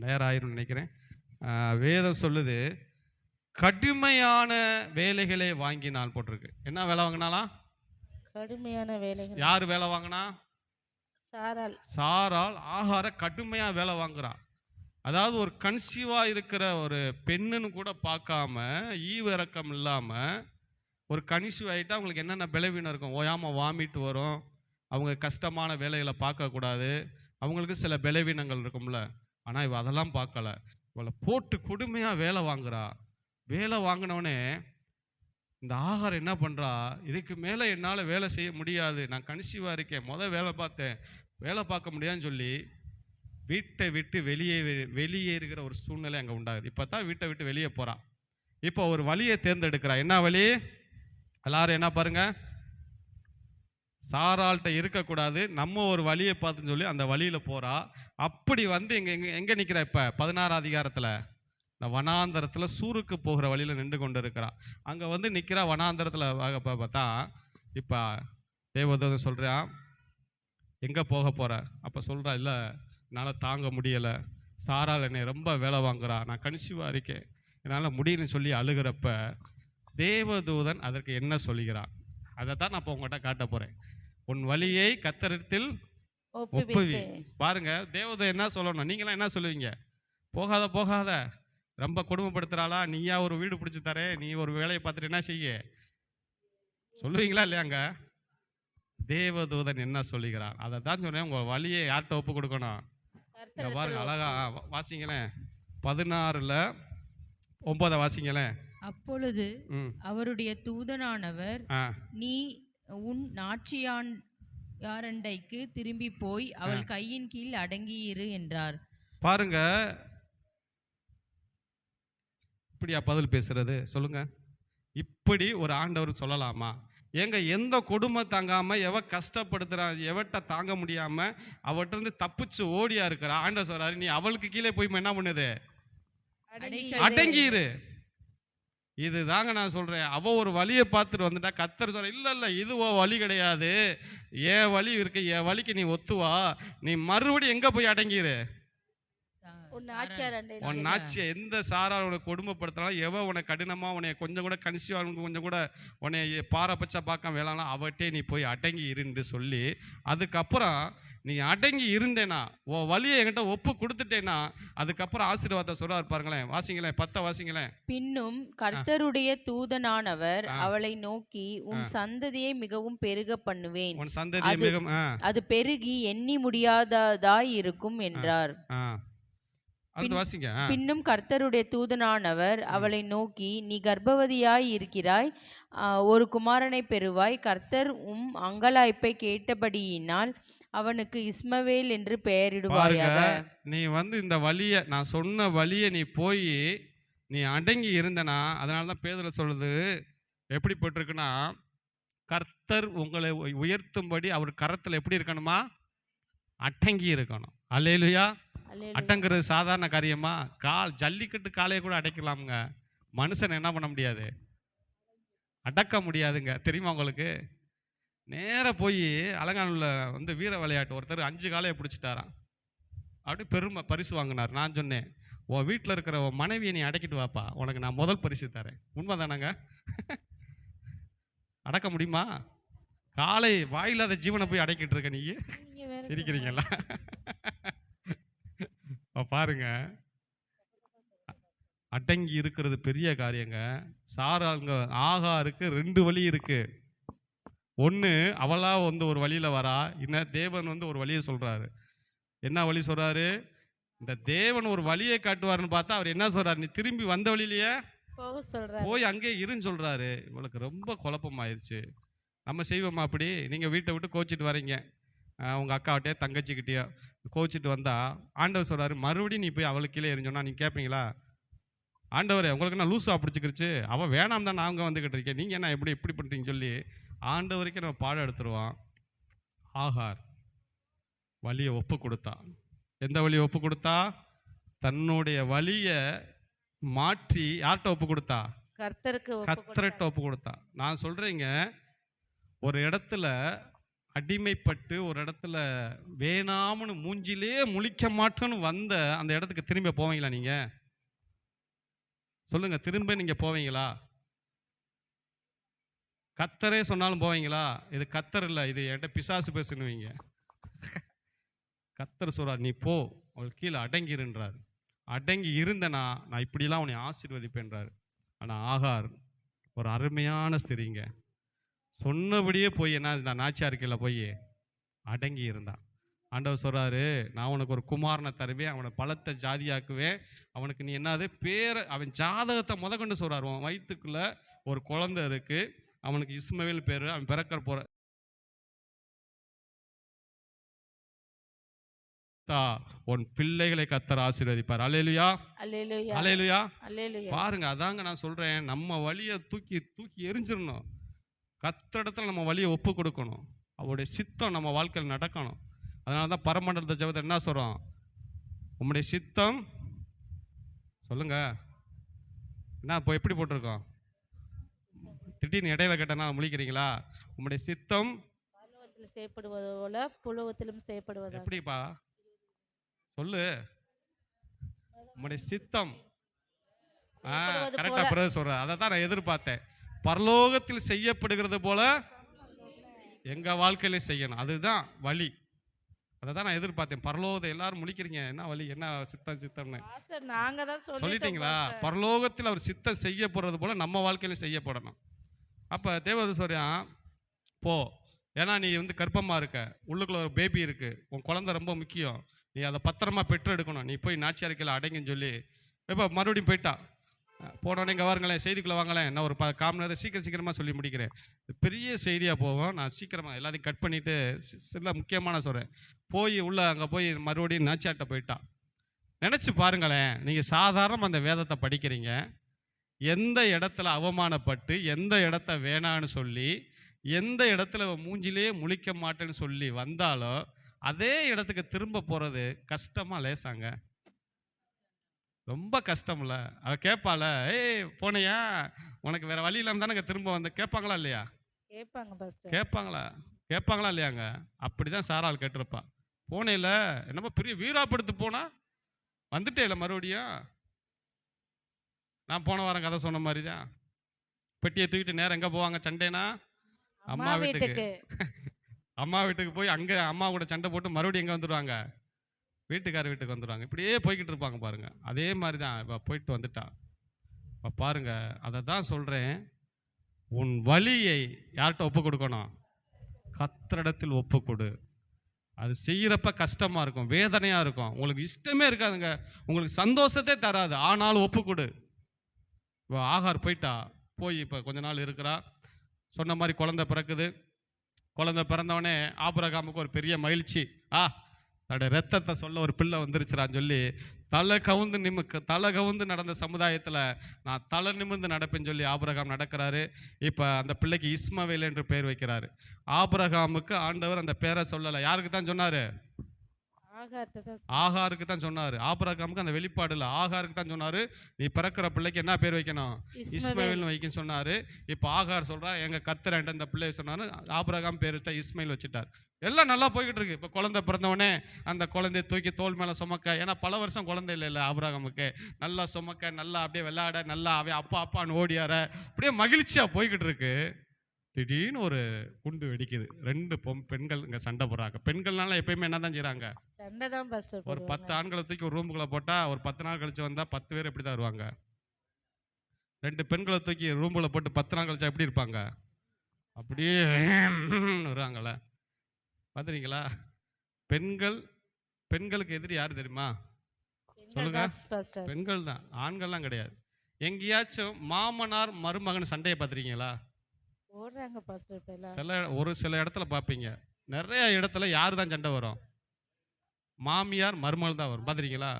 நேரம் ஆயிரும் நினைக்கிறேன். வேதம் சொல்லுது, கடுமையான வேலைகளை வாங்கினான் போட்டிருக்கு. என்ன வேலை வாங்கினாலாம், கடுமையான வேலைகள். யார் வேலை வாங்கினா, சாராள். சாராள் ஆகார கடுமையாக வேலை வாங்குறா. அதாவது ஒரு கன்சீவாக இருக்கிற ஒரு பெண்ணுன்னு கூட பார்க்காம, ஈவிரக்கம் இல்லாமல் ஒரு கன்சீவ் ஆகிட்டா அவங்களுக்கு என்னென்ன பலவீனம் இருக்கும், ஓயாமல் வாமிட் வரும், அவங்க கஷ்டமான வேலைகளை பார்க்கக்கூடாது, அவங்களுக்கு சில பலவீனங்கள் இருக்கும்ல. ஆனால் இவ அதெல்லாம் பார்க்கல. இவளை போட்டு கொடுமையாக வேலை வாங்குறா. வேலை வாங்கினோடனே இந்த ஆகார் என்ன பண்ணுறா, இதுக்கு மேலே என்னால் வேலை செய்ய முடியாது, நான் கன்சீவாக இருக்கேன், வேலை பார்த்தேன், வேலை பார்க்க முடியாதுன்னு சொல்லி வீட்டை விட்டு வெளியேறுகிற ஒரு சூழ்நிலை அங்கே உண்டாகுது. இப்போ தான் வீட்டை விட்டு வெளியே போகிறா. இப்போ ஒரு வழியை தேர்ந்தெடுக்கிறா. என்ன வழி? எல்லாரும் என்ன பாருங்க, சாராள்கிட்ட இருக்கக்கூடாது, நம்ம ஒரு வழியை பார்த்துன்னு சொல்லி அந்த வழியில் போகிறா. அப்படி வந்து எங்கே நிற்கிறா? இப்போ 16 அதிகாரத்தில் இந்த வனாந்தரத்தில் சூருக்கு போகிற வழியில் நின்று கொண்டு இருக்கிறா. அங்கே வந்து நிற்கிறா வனாந்தரத்தில். பார்த்தா இப்போ தேவதூதன் சொல்கிறான், எங்கே போக போகிற? அப்போ சொல்கிறா, இல்லை என்னால் தாங்க முடியலை, சாராள் என்னை ரொம்ப வேலை வாங்குறா, நான் கன்சீவாக இருக்கேன், என்னால் முடியலன்னு சொல்லி அழுகிறப்ப தேவதூதன் அதற்கு என்ன சொல்லுகிறான், அதை தான் நான் இப்போ உங்கள்கிட்ட காட்ட போகிறேன். உன் வழியை கர்த்தரிடத்தில் ஒப்புவி. பாருங்க, தேவதூதன் என்ன சொல்லணும், நீங்களாம் என்ன சொல்லுவீங்க? போகாத போகாத, ரொம்ப கொடுமைப்படுத்துகிறாளா, நீயா ஒரு வீடு பிடிச்சி தரேன், நீ ஒரு வேலையை பார்த்துட்டு என்ன செய்ய சொல்லுவீங்களா இல்லையாங்க? தேவதூதன் என்ன சொல்லுகிறான் அதை தான் சொன்னேன். உங்கள் வழியை யார்கிட்ட ஒப்பு கொடுக்கணும்? பாருங்க, அழகா வாசிங்களேன், 16:9 வாசிங்களேன். அப்பொழுது அவருடைய தூதனானவர், நீ உன் நாச்சியாண்டைக்கு திரும்பி போய் அவள் கையின் கீழ் அடங்கியிரு என்றார். பாருங்க, இப்படியா பதில் பேசுறது? சொல்லுங்க, இப்படி ஒரு ஆண்டவர் சொல்லலாமா? ஏங்க, எந்த கொடுமை தாங்காமல் எவ கஷ்டப்படுத்துறா, எவட்ட தாங்க முடியாமல் அவட்டிருந்து தப்பிச்சு ஓடியா இருக்கிறா, ஆண்டவர் சொல்றாரு, நீ அவளுக்கு கீழே போய் என்ன பண்ணுது? அடங்கிரு. இது தாங்க நான் சொல்கிறேன். அவள் ஒரு வழியை பார்த்துட்டு வந்துட்டா கர்த்தர் சொல்ற, இல்லை இல்லை இதுவோ வழி கிடையாது, என் வழி இருக்கு, என் வழிக்கு நீ ஒத்துவா, நீ மறுபடியும் எங்கே போய் அடங்கிரு? உன் நாச்சியா எந்த சாரால் உனக்கு கொடுமைப்படுத்தினாலும், எவ உனக்கு கடினமாக உன்னை கொஞ்சம் கூட கன்சீவாக கொஞ்சம் கூட உன்னை பாரபட்ச பார்க்க வேளாம், அவட்டே நீ போய் அடங்கி இருன்னு சொல்லி, அதுக்கப்புறம் நீ அடங்கி இருந்தேனா, உன் வழியை என்கிட்ட ஒப்பு கொடுத்துட்டேனா, அதுக்கப்புறம் ஆசீர்வாதத்தை சொல்றாரு. பாருங்களேன், வாசிங்களேன், 10 வாசிங்களேன். பின்னும் கர்த்தருடைய தூதனானவர் அவளை நோக்கி, உன் சந்ததியை மிகவும் பெருக பண்ணுவேன், உன் சந்ததியை மிகவும் அது பெருகி எண்ணி முடியாததாய் இருக்கும் என்றார். பின்னும் கர்த்தருடைய தூதனானவர் அவளை நோக்கி, நீ கர்ப்பவதியாய் இருக்கிறாய், ஒரு குமாரனை பெறுவாய், கர்த்தர் அங்கலாய்ப்பை கேட்டபடியினால் அவனுக்கு இஸ்மவேல் என்று பெயரிடுவாயாக. நீ வந்து இந்த வழியை, நான் சொன்ன வழியை நீ போய் நீ அடங்கி இருந்தனா, அதனால தான் பேதுரு சொல்லுது எப்படிப்பட்டிருக்குன்னா, கர்த்தர் உங்களை உயர்த்தும்படி அவர் கரத்தில் எப்படி இருக்கணுமா? அடங்கி இருக்கணும். அல்லேலூயா. அடங்கிறது சாதாரண காரியமா? ஜல்லிக்கட்டு காலையை கூட அடைக்கலாமுங்க, மனுஷன் என்ன பண்ண முடியாது? அடக்க முடியாதுங்க. தெரியுமா உங்களுக்கு? நேர போய் அலங்காநல்லூர்ல வந்து வீர விளையாட்டு ஒருத்தர் 5 காலையை பிடிச்சிட்டாராம். அப்படி பெருமை பரிசு வாங்கினார். நான் சொன்னேன், உன் வீட்டில் இருக்கிற உன் மனைவியை நீ அடக்கிட்டு வாப்பா, உனக்கு நான் முதல் பரிசு தரேன். உண்மை தானங்க? அடக்க முடியுமா? காலை வாயில்லாத ஜீவனை போய் அடக்கிட்டு இருக்க நீ சிரிக்கிறீங்களா? பாருங்க, அடங்கி இருக்கிறது பெரிய காரியங்க. சாராங்க ஆகாருக்கு 2 வழி இருக்கு. ஒன்று, அவளா வந்து ஒரு வழியில் வரா, இன்னும் தேவன் வந்து ஒரு வழியை சொல்றாரு. என்ன வழி சொல்றாரு? இந்த தேவன் ஒரு வழியை காட்டுவாருன்னு பார்த்தா அவர் என்ன சொல்றாரு? நீ திரும்பி வந்த வழியிலேயே போய் அங்கே இருன்னு சொல்றாரு. இவளுக்கு ரொம்ப குழப்பமாயிருச்சு. நம்ம செய்வோமா அப்படி? நீங்கள் வீட்டை விட்டு கோச்சிட்டு வரீங்க, உங்கள் அக்காவட்டையோ தங்கச்சிக்கிட்டேயோ கோச்சிட்டு வந்தால் ஆண்டவர் சொல்கிறாரு, மறுபடியும் நீ போய் அவளுக்கு கீழே எரிஞ்சோன்னா நீங்கள் கேட்பீங்களா? ஆண்டவரே, உங்களுக்கு என்ன லூஸாக பிடிச்சிக்கிருச்சு, அவள் வேணாம் தான் நான் அங்கே வந்துக்கிட்டு இருக்கேன், நீங்கள் என்ன எப்படி பண்ணுறீங்கன்னு சொல்லி ஆண்டவருக்கே நம்ம பாடம் எடுத்துருவான். ஆகார் வழியை ஒப்பு கொடுத்தா. எந்த வழியை ஒப்பு கொடுத்தா? தன்னுடைய வழியை மாற்றி யார்கிட்ட ஒப்பு கொடுத்தா? கர்த்தர்கிட்ட ஒப்பு கொடுத்தா. நான் சொல்கிறேங்க, ஒரு இடத்துல அடிமைப்பட்டு ஒரு இடத்துல வேணாம்னு மூஞ்சிலே முழிக்க மாட்டேன்னு வந்த அந்த இடத்துக்கு திரும்ப போவீங்களா? நீங்கள் சொல்லுங்கள், திரும்ப நீங்கள் போவீங்களா? கர்த்தரே சொன்னாலும் போவீங்களா? இது கர்த்தர் இல்லை, இது என்கிட்ட பிசாசு பேசுனுவீங்க. கர்த்தர் சொல்றார், நீ போ, அவள் கீழே அடங்கிருன்றார். அடங்கி இருந்தனா நான் இப்படிலாம் உன்னை ஆசீர்வதிப்பேன்றாரு. ஆனால் ஆகார் ஒரு அருமையான ஸ்திரீங்க. சொன்னபடியே போய் நான் நாச்சியார் இருக்கையில் போய் அடங்கி இருந்தான். ஆண்டவர் சொல்கிறாரு, நான் உனக்கு ஒரு குமாரனை தருவேன், அவனை பலத்த ஜாதியாக்குவேன், அவனுக்கு நீ என்னது பேரை, அவன் ஜாதகத்தை முதற்கொண்டு சொல்கிறார். அவன் வயிற்றுக்குள்ளே ஒரு குழந்தை இருக்குது, அவனுக்கு இஸ்மவேல் பேர், அவன் பிறக்கிற போகிற உன் பிள்ளைகளை கர்த்தர் ஆசீர்வதிப்பார். அல்லேலூயா, அல்லேலூயா, அல்லேலூயா. அல்லேலூயா. பாருங்க, அதாங்க நான் சொல்கிறேன், நம்ம வழியை தூக்கி தூக்கி எரிஞ்சிடணும். கர்த்தரிடத்துல நம்ம வழியை ஒப்பு கொடுக்கணும். அவருடைய சித்தம் நம்ம வாழ்க்கையில் நடக்கணும். அதனால தான் பரமண்டலத்தை ஜெபத்தை என்ன சொல்கிறோம்? உம்முடைய சித்தம் சொல்லுங்க. என்ன இப்போ எப்படி போட்டிருக்கோம்? திடீர்னு இடையில கேட்டனா முழிக்கிறீங்களா? உம்முடைய சித்தம் பரலோகத்தில் செய்யப்படுவது போல புலவத்திலும் செய்யப்படுவது. எப்படிப்பா சொல்லு? உம்முடைய சித்தம் கரெக்டாக பிறகு சொல்கிறேன். அதை தான் நான் எதிர்பார்த்தேன். பரலோகத்தில் செய்யப்படுகிறது போல எங்கள் வாழ்க்கையில செய்யணும். அதுதான் வழி. அதை தான் நான் எதிர்பார்த்தேன். பரலோகத்தை எல்லாரும் முழிக்கிறீங்க, என்ன வழி, என்ன சித்தம் சித்தம்னு நாங்க தான் சொல்லிட்டீங்களா? பரலோகத்தில் அவர் சித்தம் செய்ய போகிறது போல நம்ம வாழ்க்கையில செய்யப்படணும். அப்போ தேவதூசரியம் போ, ஏன்னா நீ கர்ப்பமாக இருக்க, உள்ளுக்குள்ள ஒரு பேபி இருக்கு, உன் குழந்தை ரொம்ப முக்கியம், நீ அதை பத்திரமா பெற்று எடுக்கணும், நீ போய் நாச்சியார் இருக்கையில் அடங்குன்னு சொல்லி இப்போ மறுபடியும் போயிட்டா. போனோடனே இங்கே வாருங்களேன், செய்திக்குள்ளே வாங்களேன், நான் ஒரு காமன் நேரத்தை சீக்கிரமாக சொல்லி முடிக்கிறேன். பெரிய செய்தியாக போவோம், நான் சீக்கிரமாக எல்லாத்தையும் கட் பண்ணிவிட்டு சில முக்கியமான சொல்கிறேன். போய் உள்ளே அங்கே போய் மறுபடியும் நாச்சியார்கிட்ட போயிட்டா. நினச்சி பாருங்களேன், நீங்கள் சாதாரண அந்த வேதத்தை படிக்கிறீங்க, எந்த இடத்துல அவமானப்பட்டு, எந்த இடத்த வேணான்னு சொல்லி, எந்த இடத்துல மூஞ்சிலே முழிக்க மாட்டேன்னு சொல்லி வந்தாலும் அதே இடத்துக்கு திரும்ப போகிறது கஷ்டமாக லேசாங்க? ரொம்ப கஷ்டம்ல. அவ கேட்பாள, ஏய் போனையா, உனக்கு வேற வழி இல்லாமல் தானே திரும்ப வந்து கேட்பாங்களா இல்லையா? கேட்பாங்களா இல்லையாங்க? அப்படிதான் சாராள் கேட்டிருப்பா. போனேல என்னமோ பெரிய வீராப்படுத்து போனா வந்துட்டே இல்லை மறுபடியும். நான் போன வாரம் கதை சொன்ன மாதிரி தான். பெட்டியை தூக்கிட்டு நேரம் எங்கே போவாங்க சண்டைனா? அம்மா வீட்டுக்கு. அம்மா வீட்டுக்கு போய் அங்கே அம்மா கூட சண்டை போட்டு மறுபடியும் எங்கே வந்துடுவாங்க? வீட்டுக்கார வீட்டுக்கு வந்துடுவாங்க. இப்படியே போய்கிட்டு இருப்பாங்க பாருங்க. அதே மாதிரி தான் இப்போ போயிட்டு வந்துட்டா. இப்போ பாருங்க, அதை தான் சொல்கிறேன், உன் வழியை யார்கிட்ட ஒப்பு கொடுக்கணும்? கர்த்தரிடத்தில் ஒப்பு கொடு. அது செய்கிறப்ப கஷ்டமாக இருக்கும், வேதனையாக இருக்கும், உங்களுக்கு இஷ்டமே இருக்காதுங்க, உங்களுக்கு சந்தோஷத்தை தராது, ஆனாலும் ஒப்பு கொடு. இப்போ ஆகார் போயிட்டா, போய் இப்போ கொஞ்ச நாள் இருக்கிறா. சொன்ன மாதிரி குழந்தை பிறக்குது. குழந்தை பிறந்தவொடனே ஆபிரகாமுக்கு ஒரு பெரிய மகிழ்ச்சி. தன்னுடைய ரத்தத்தை சொல்ல ஒரு பிள்ளை வந்துருச்சுறான்னு சொல்லி தலை கவுந்து நடந்த சமுதாயத்தில் நான் தலை நிமிர்ந்து நடப்பேன்னு சொல்லி ஆபிரகாம் நடக்கிறாரு. இப்போ அந்த பிள்ளைக்கு இஸ்மவேல் என்று பெயர் வைக்கிறாரு. ஆபிரகாமுக்கு ஆண்டவர் அந்த பேரை சொல்லலை. யாருக்கு தான் சொன்னார்? ஆகாருக்கு தான் சொன்னார். ஆபிரகாமுக்கு அந்த வெளிப்பாடு இல்லை, ஆகாருக்கு தான் சொன்னார், நீ பிறக்கிற பிள்ளைக்கு என்ன பேர் வைக்கணும்? இஸ்மவேல்னு வைக்க சொன்னார். இப்போ ஆகார் சொல்கிறா, எங்கள் கர்த்தர் என்கிட்ட இந்த பிள்ளை சொன்னார். ஆபிரகாம் பேர்கிட்ட இஸ்மவேல் வச்சுட்டார். எல்லாம் நல்லா போய்கிட்டு இருக்கு. இப்போ குழந்தை பிறந்தவொடனே அந்த குழந்தைய தூக்கி தோல் மேலே சுமக்க, ஏன்னா பல வருஷம் குழந்தை இல்லை ஆபிரகாமுக்கு, நல்லா சுமக்க, நல்லா அப்படியே விளையாட, நல்லா அவன் அப்பா அப்பான்னு ஓடியார, அப்படியே மகிழ்ச்சியாக போய்கிட்டு இருக்கு. திடீர்னு ஒரு குண்டு வெடிக்குது. 2 பெண்கள் இங்கே சண்டை போடுறாங்க. பெண்கள்னால எப்பயுமே என்ன தான் செய்கிறாங்க? ஒரு 10 ஆண்களை தூக்கி ஒரு ரூமுக்குள்ளே போட்டால் ஒரு 10 நாள் கழிச்சு வந்தால் 10 பேர் எப்படி தான் வருவாங்க? 2 பெண்களை தூக்கி ரூமுக்குள்ளே போட்டு 10 நாள் கழிச்சா எப்படி இருப்பாங்க? அப்படியே வருவாங்கள. பார்த்துறீங்களா? பெண்களுக்கு எதிரி யார் தெரியுமா? சொல்லுங்க. பெண்கள் தான், ஆண்கள்லாம் கிடையாது. எங்கேயாச்சும் மாமனார் மருமகன் சண்டையை பார்த்துருக்கீங்களா? சில இடத்துல பார்ப்பீங்க. நிறைய இடத்துல யார் தான் சண்டை வரும்? மாமியார் மருமகள் தான் வரும். பார்த்துருக்கீங்களா?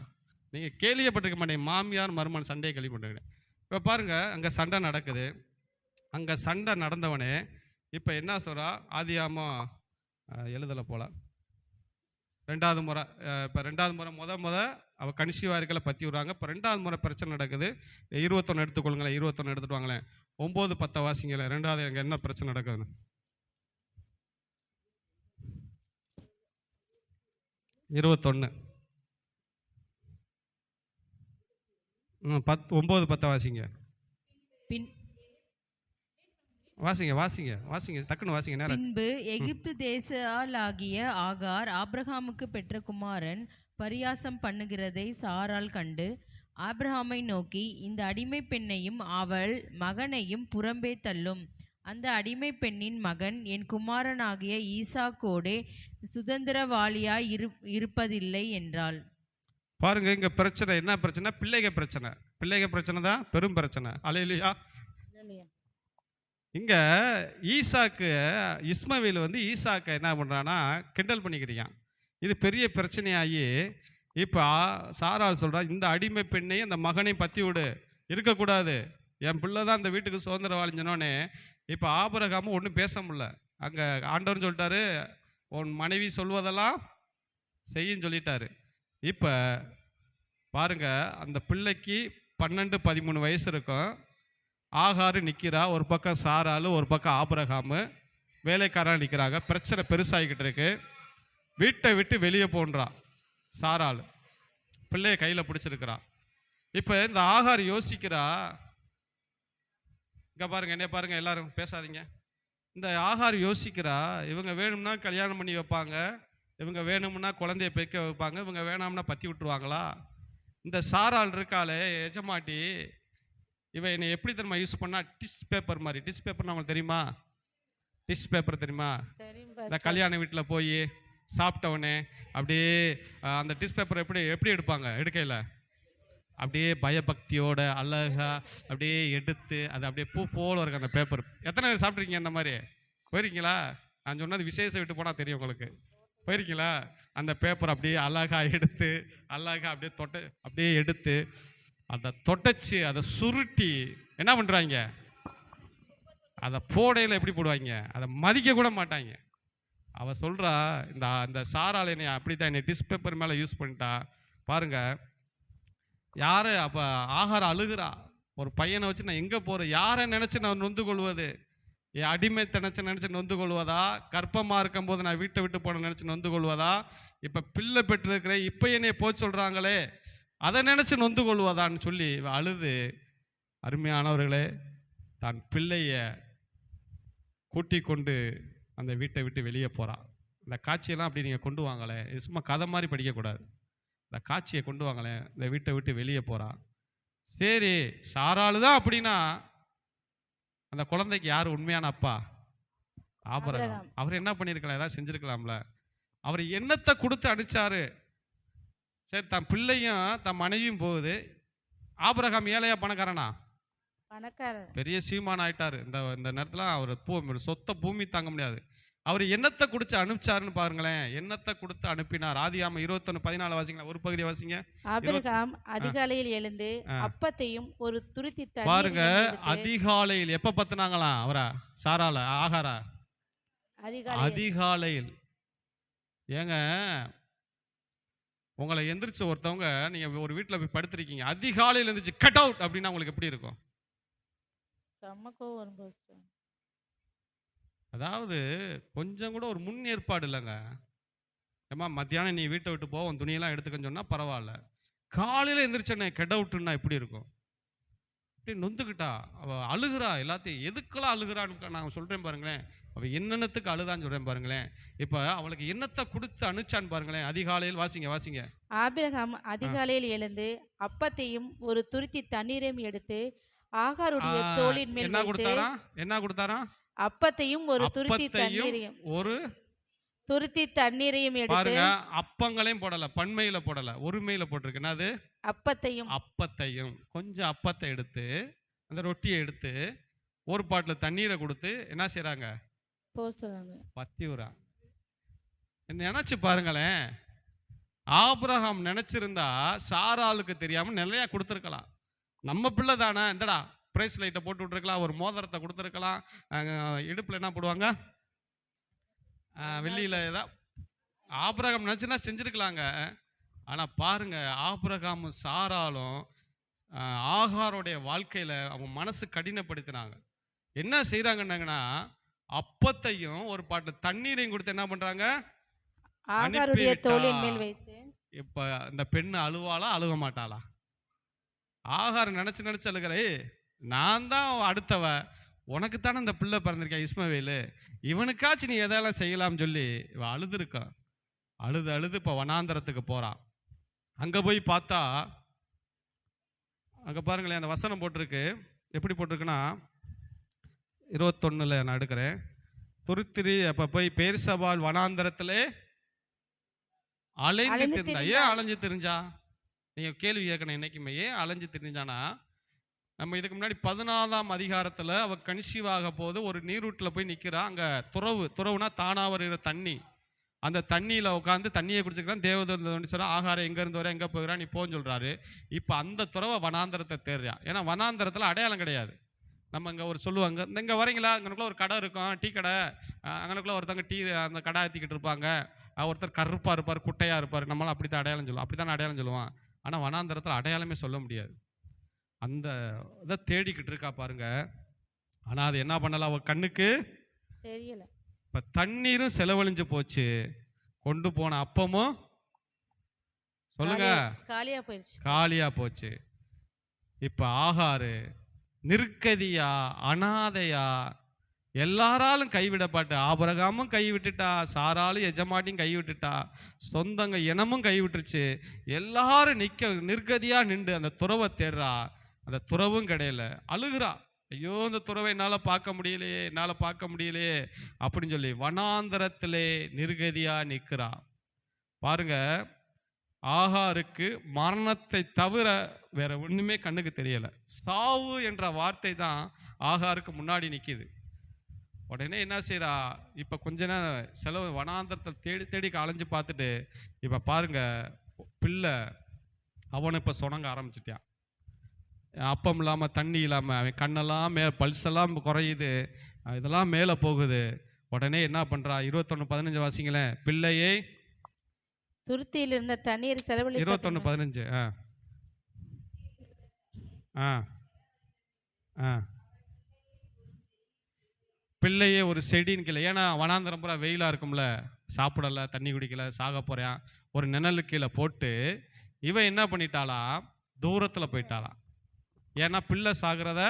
நீங்கள் கேள்விப்பட்டிருக்க மாட்டீங்க, மாமியார் மருமகள் சண்டையை கேள்விப்பட்டிருக்கீங்க. இப்போ பாருங்கள், அங்கே சண்டை நடக்குது. அங்கே சண்டை நடந்தவனே இப்போ என்ன சொல்கிறா? ஆதியாகமம் எழுதலை போல 2வது முறை. இப்போ 2வது முறை அவள் கன்சீவாக இருக்கல பற்றி விடுறாங்க. இப்போ 2வது முறை பிரச்சனை நடக்குது. 21 எடுத்துக்கொள்ளுங்களேன், 21 எடுத்துட்டு வாங்களேன். 9-10 வாசிங்களேன். 2வது அங்கே என்ன பிரச்சனை நடக்குதுன்னு. 21 9-10 வாசிங்க. வாசிங்க வாசிங்க வாசிங்க, டக்குன்னு வாசிங்க, நேரம். பின்பு எகிப்து தேசத்தாளாகிய ஆகார் ஆபிரகாமுக்கு பெற்ற குமாரன் பரியாசம் பண்ணுகிறதை சாராள் கண்டு ஆபிரகாமை நோக்கி, இந்த அடிமை பெண்ணையும் அவள் மகனையும் புறம்பே தள்ளும். அந்த அடிமை பெண்ணின் மகன் என் குமாரனாகிய ஈசாக்கோடே சுதந்திரவாளியாய் இருப்பதில்லை என்றாள். பாருங்க, இங்க பிரச்சனை என்ன பிரச்சனை? பிள்ளைக பிரச்சனை தான் பெரும் பிரச்சனை. அல்லேலூயா. இங்க ஈசாக்கு இஸ்மவேல் வந்து ஈசாக்கை என்ன பண்றானா கிண்டல் பண்ணிக்கிறான். இது பெரிய பிரச்சனையாகி இப்போ சாராள் சொல்றா, இந்த அடிமை பெண்ணையும் அந்த மகனையும் பற்றி விடு, இருக்கக்கூடாது, என் பிள்ளை தான் இந்த வீட்டுக்கு சுதந்திரவாளிஞ்சனோன்னே. இப்போ ஆபிரகாமும் ஒன்றும் பேச முடியல. அங்கே ஆண்டவர்னு சொல்லிட்டாரு, உன் மனைவி சொல்வதெல்லாம் செய்யுன்னு சொல்லிட்டாரு. இப்போ பாருங்க, அந்த பிள்ளைக்கு 12-13 வயசு இருக்கும். ஆகாரு நிற்கிறா, ஒரு பக்கம் சாராளு, ஒரு பக்கம் ஆபிரகாமு வேலைக்காரன் நிற்கிறாங்க. பிரச்சனை பெருசாகிக்கிட்டு இருக்கு. வீட்டை விட்டு வெளியே போன்றா சாராள், பிள்ளைய கையில் பிடிச்சிருக்கிறா. இப்போ இந்த ஆகார் யோசிக்கிறா, இங்கே பாருங்க, என்ன பாருங்க, எல்லாரும் பேசாதீங்க. இந்த ஆகார் யோசிக்கிறா, இவங்க வேணும்னா கல்யாணம் பண்ணி வைப்பாங்க, இவங்க வேணும்னா குழந்தைய பெக்க வைப்பாங்க, இவங்க வேணாம்னா பற்றி விட்டுருவாங்களா? இந்த சாராள் இருக்காளே எஜமாட்டி, இவன் என்னை எப்படி தெரியுமா யூஸ் பண்ணா? டிஷ் பேப்பர் மாதிரி. டிஷ் பேப்பர்னு அவங்களுக்கு தெரியுமா? டிஷ் பேப்பர் தெரியுமா? இந்த கல்யாண வீட்டில் போய் சாப்பிட்டவனே அப்படியே அந்த டிஷ் பேப்பர் எப்படி எடுப்பாங்க? எடுக்கையில் அப்படியே பயபக்தியோட அழகா அப்படியே எடுத்து அது அப்படியே பூ போல இருக்கு அந்த பேப்பர். எத்தனை பேர் சாப்பிட்ருக்கீங்க அந்த மாதிரி? போயிருக்கீங்களா? நான் சொன்னது விசேஷம் விட்டு போனால் தெரியும் உங்களுக்கு. போயிருக்கீங்களா? அந்த பேப்பர் அப்படியே அழகா எடுத்து அழகா அப்படியே எடுத்து அதை தொடச்சி அதை சுருட்டி என்ன பண்ணுறாங்க? அதை போடையில் எப்படி போடுவாங்க? அதை மதிக்க கூட மாட்டாங்க. அவள் சொல்கிறா, இந்த சாராள் என்னை அப்படி தான் என்னை டிஷ் பேப்பர் மேலே யூஸ் பண்ணிட்டா. பாருங்க, யார் அப்போ ஆகார அழுகிறா. ஒரு பையனை வச்சு நான் எங்கே போகிறேன்? யாரை நினச்சி நான் நொந்து கொள்வது? என் அடிமைத்தை நினச்சி நொந்து கொள்வதா? கர்ப்பமாக இருக்கும்போது நான் வீட்டை விட்டு போன நினச்சி நொந்து கொள்வதா? இப்போ பிள்ளை பெற்றிருக்கிறேன், இப்போ என்னை போய் சொல்கிறாங்களே, அதை நினச்சி நொந்து கொள்வதான்னு சொல்லி அழுது, அருமையானவர்களே, தான் பிள்ளைய கூட்டி கொண்டு அந்த வீட்டை விட்டு வெளியே போகிறான். இந்த காட்சியெல்லாம் அப்படி நீங்கள் கொண்டு வாங்களேன், இது சும்மா கதை மாதிரி படிக்கக்கூடாது. இந்த காட்சியை கொண்டு வாங்களேன். இந்த வீட்டை விட்டு வெளியே போகிறான். சரி, சாராளு தான் அப்படின்னா அந்த குழந்தைக்கு யார் உண்மையான அப்பா? ஆபிரகாம். அவர் என்ன பண்ணியிருக்கலாம்? ஏதாவது செஞ்சுருக்கலாம்ல. அவர் என்னத்தை கொடுத்து அனுப்பிச்சாரு? சரி, தன் பிள்ளையும் தன் மனைவியும் போகுது. ஆபிரகாம் ஏழையா பணக்காரனா? பணக்காரன். பெரிய சீமான் ஆயிட்டாரு. இந்த நேரத்தில் அவர் சொத்தை பூமி தாங்க முடியாது. அவர் என்னத்தை குடிச்சு அனுப்பிச்சாருன்னு பாருங்களேன். என்னத்தை கொடுத்து அனுப்பினார்? ஆதியாகமம் 21:14 வாசிங்களா? ஒரு பகுதியை வாசிங்க. ஆபிரகாம் அதிகாலையில் எழுந்து அப்பத்தையும் ஒரு துருத்தி பாருங்க, அதிகாலையில் எப்ப பத்தினாங்களாம் அவரா? சாரால ஆகாரா? அதிகாலையில். ஏங்க, உங்களை எந்திரிச்ச ஒருத்தவங்க, நீங்க ஒரு வீட்டில் போய் படுத்திருக்கீங்க, அதிகாலையில் எந்திரிச்சு கட் அவுட் அப்படின்னா உங்களுக்கு எப்படி இருக்கும்? அதாவது கொஞ்சம் கூட ஒரு முன் ஏற்பாடு இல்லைங்க. ஏமா மத்தியானம் நீ வீட்டை விட்டு போ, உன் துணியெல்லாம் எடுத்துக்கன்னு சொன்னால் பரவாயில்ல. காலையில் எந்திரிச்சனே கெட் அவுட்டுன்னா எப்படி இருக்கும்? அப்படி நொந்துக்கிட்டா அவள் அழுகிறா. எல்லாத்தையும் எதுக்கெல்லாம் அழுகிறான்னு நான் சொல்கிறேன் பாருங்களேன். அவள் என்னென்னத்துக்கு அழுதான்னு சொல்கிறேன் பாருங்களேன். இப்போ அவளுக்கு என்னத்தை கொடுத்து அனுப்பிச்சான்னு பாருங்களேன். அதிகாலையில் வாசிங்க. ஆபிரகாம் அதிகாலையில் எழுந்து அப்பத்தையும் ஒரு துருத்தி தண்ணீரையும் எடுத்து ஆகாருடைய தோளின் மேல் என்ன கொடுத்தாரா? அப்பத்தையும் ஒரு துருத்தி தண்ணீரையும் எடுத்து. பாருங்க, அப்பங்களையும் போடல, பன்மையில போடல, ஒருமையில போட்டிருக்கு. என்னது? அப்பத்தையும் கொஞ்சம் அப்பத்தை எடுத்து அந்த ரொட்டியை எடுத்து ஒரு பாட்டில் தண்ணீரை கொடுத்து என்ன செய்யறாங்க? பத்தி விடுறாங்க. நினைச்சு பாருங்களேன். ஆபிரகாம் நினைச்சிருந்தா சாராளுக்கு தெரியாம நிறைய கொடுத்துருக்கலாம். நம்ம பிள்ளை தானே, இந்தடா பிரைஸ் லைட்டை போட்டு விட்டுருக்கலாம், ஒரு மோதிரத்தை கொடுத்துருக்கலாம். இடுப்பில் என்ன போடுவாங்க? வெள்ளியில் ஏதாவது. ஆபிரகாம் நினச்சுன்னா செஞ்சுருக்கலாங்க. ஆனால் பாருங்க, ஆபிரகாமும் சாராலும் ஆகாரோடைய வாழ்க்கையில் அவன் மனசு கடினப்படுத்தினாங்க. என்ன செய்கிறாங்கன்னாங்கன்னா, அப்பத்தையும் ஒரு பாட்டு தண்ணீரையும் கொடுத்து என்ன பண்ணுறாங்க? இப்போ இந்த பெண்ணு அழுவாளா அழுக மாட்டாளா? ஆகாரம் நினச்சி அழுகிறே, நான் தான் அடுத்தவ, உனக்கு தானே இந்த பிள்ளை பிறந்திருக்கா இஸ்மவேலு, இவனுக்காச்சும் நீ எதெல்லாம் செய்யலாம்னு சொல்லி இவன் அழுதுருக்கான். அழுது அழுது இப்போ வனாந்தரத்துக்கு போகிறான். அங்கே போய் பார்த்தா அங்கே பாருங்களேன், அந்த வசனம் போட்டிருக்கு. எப்படி போட்டிருக்குன்னா 21 நான் எடுக்கிறேன். துருத்திரி அப்போ போய் பேர்சபால் வனாந்தரத்திலே அலைஞ்சு திரிந்தா. ஏன் அலைஞ்சு திரிஞ்சா? நீங்கள் கேள்வி கேட்கணும் என்னைக்குமே. ஏன் அலைஞ்சு திரிஞ்சானா, நம்ம இதுக்கு முன்னாடி 14ஆம் அதிகாரத்தில் அவள் கன்சீவாக போது ஒரு நீரூட்டில் போய் நிற்கிறா. அங்கே துறவுனா தானாக வருகிற தண்ணி. அந்த தண்ணியில் உட்காந்து தண்ணியை குடிச்சிக்கிறான். தேவதூதன் சொல்கிறா, ஆகாரம் எங்கேருந்து வர எங்கே போகிறான் நீ போன்னு சொல்கிறாரு. இப்போ அந்த துறவை வனாந்தரத்தை தேடுறான். ஏன்னா வனாந்தரத்தில் அடையாளம் கிடையாது. நம்ம இங்கே ஒரு சொல்லுவாங்க, இங்கே வரீங்களா, அங்கனுக்குள்ள ஒரு கடை இருக்கும், டீ கடை, அங்கனுக்குள்ள ஒருத்தங்க டீ அந்த கடை ஏற்றிக்கிட்டு இருப்பாங்க, ஒருத்தர் கருப்பாக இருப்பார், குட்டையாக இருப்பார், நம்மளாம் அப்படி தான் அடையாளம் சொல்லுவோம். அப்படி தானே அடையாளம் சொல்லுவான். ஆனால் வனாந்தரத்தில் அடையாளமே சொல்ல முடியாது. அந்த இதை தேடிக்கிட்டு இருக்கா பாருங்க. ஆனால் அது என்ன பண்ணலாம், அவள் கண்ணுக்கு தெரியல. இப்போ தண்ணீரும் செலவழிஞ்சு போச்சு, கொண்டு போன அப்பமும் சொல்லுங்க காலியா போச்சு. இப்போ ஆகாரு நிர்கதியா, அனாதையா, எல்லாராலும் கைவிடப்பட்டு, ஆபிரகாமும் கைவிட்டுட்டா, சாராலும் எஜமாட்டியும் கைவிட்டுட்டா, சொந்தங்க இனமும் கைவிட்டுருச்சு. எல்லாரும் நிர்கதியா நின்று அந்த துறவை தேடுறா. அந்த துறவும் கிடையல. அழுகிறா, ஐயோ இந்த துறவை என்னால் பார்க்க முடியலையே அப்படின்னு சொல்லி வனாந்தரத்திலே நிர்கதியா நிற்கிறா. பாருங்க, ஆகாருக்கு மரணத்தை தவிர வேற ஒண்ணுமே கண்ணுக்கு தெரியல. சாவு என்ற வார்த்தை தான் ஆகாருக்கு முன்னாடி நிற்கிது. உடனே என்ன செய்யறா, இப்போ கொஞ்ச நேரம் செலவு வனாந்தரத்தில் தேடி தேடி அலைஞ்சு பார்த்துட்டு இப்போ பாருங்க, பிள்ளை அவனை இப்போ சுணங்க ஆரம்பிச்சிட்டான். அப்பம் இல்லாமல் தண்ணி இல்லாமல் அவன் கண்ணெல்லாம் பல்செல்லாம் குறையுது, இதெல்லாம் மேலே போகுது. உடனே என்ன பண்ணுறா, 21:15 வாசிங்களேன். பிள்ளையை துருத்தியில் இருந்த தண்ணீர் செலவழி 21:15 பிள்ளையே ஒரு செடின்னு கீழே, ஏன்னா வனாந்தரம் பூரா வெயிலாக இருக்கும்ல, சாப்பிடலை, தண்ணி குடிக்கல, சாக போகிறான், ஒரு நிழலு கீழே போட்டு இவன் என்ன பண்ணிட்டாளாம், தூரத்தில் போயிட்டாளாம். ஏன்னா பிள்ளை சாகிறத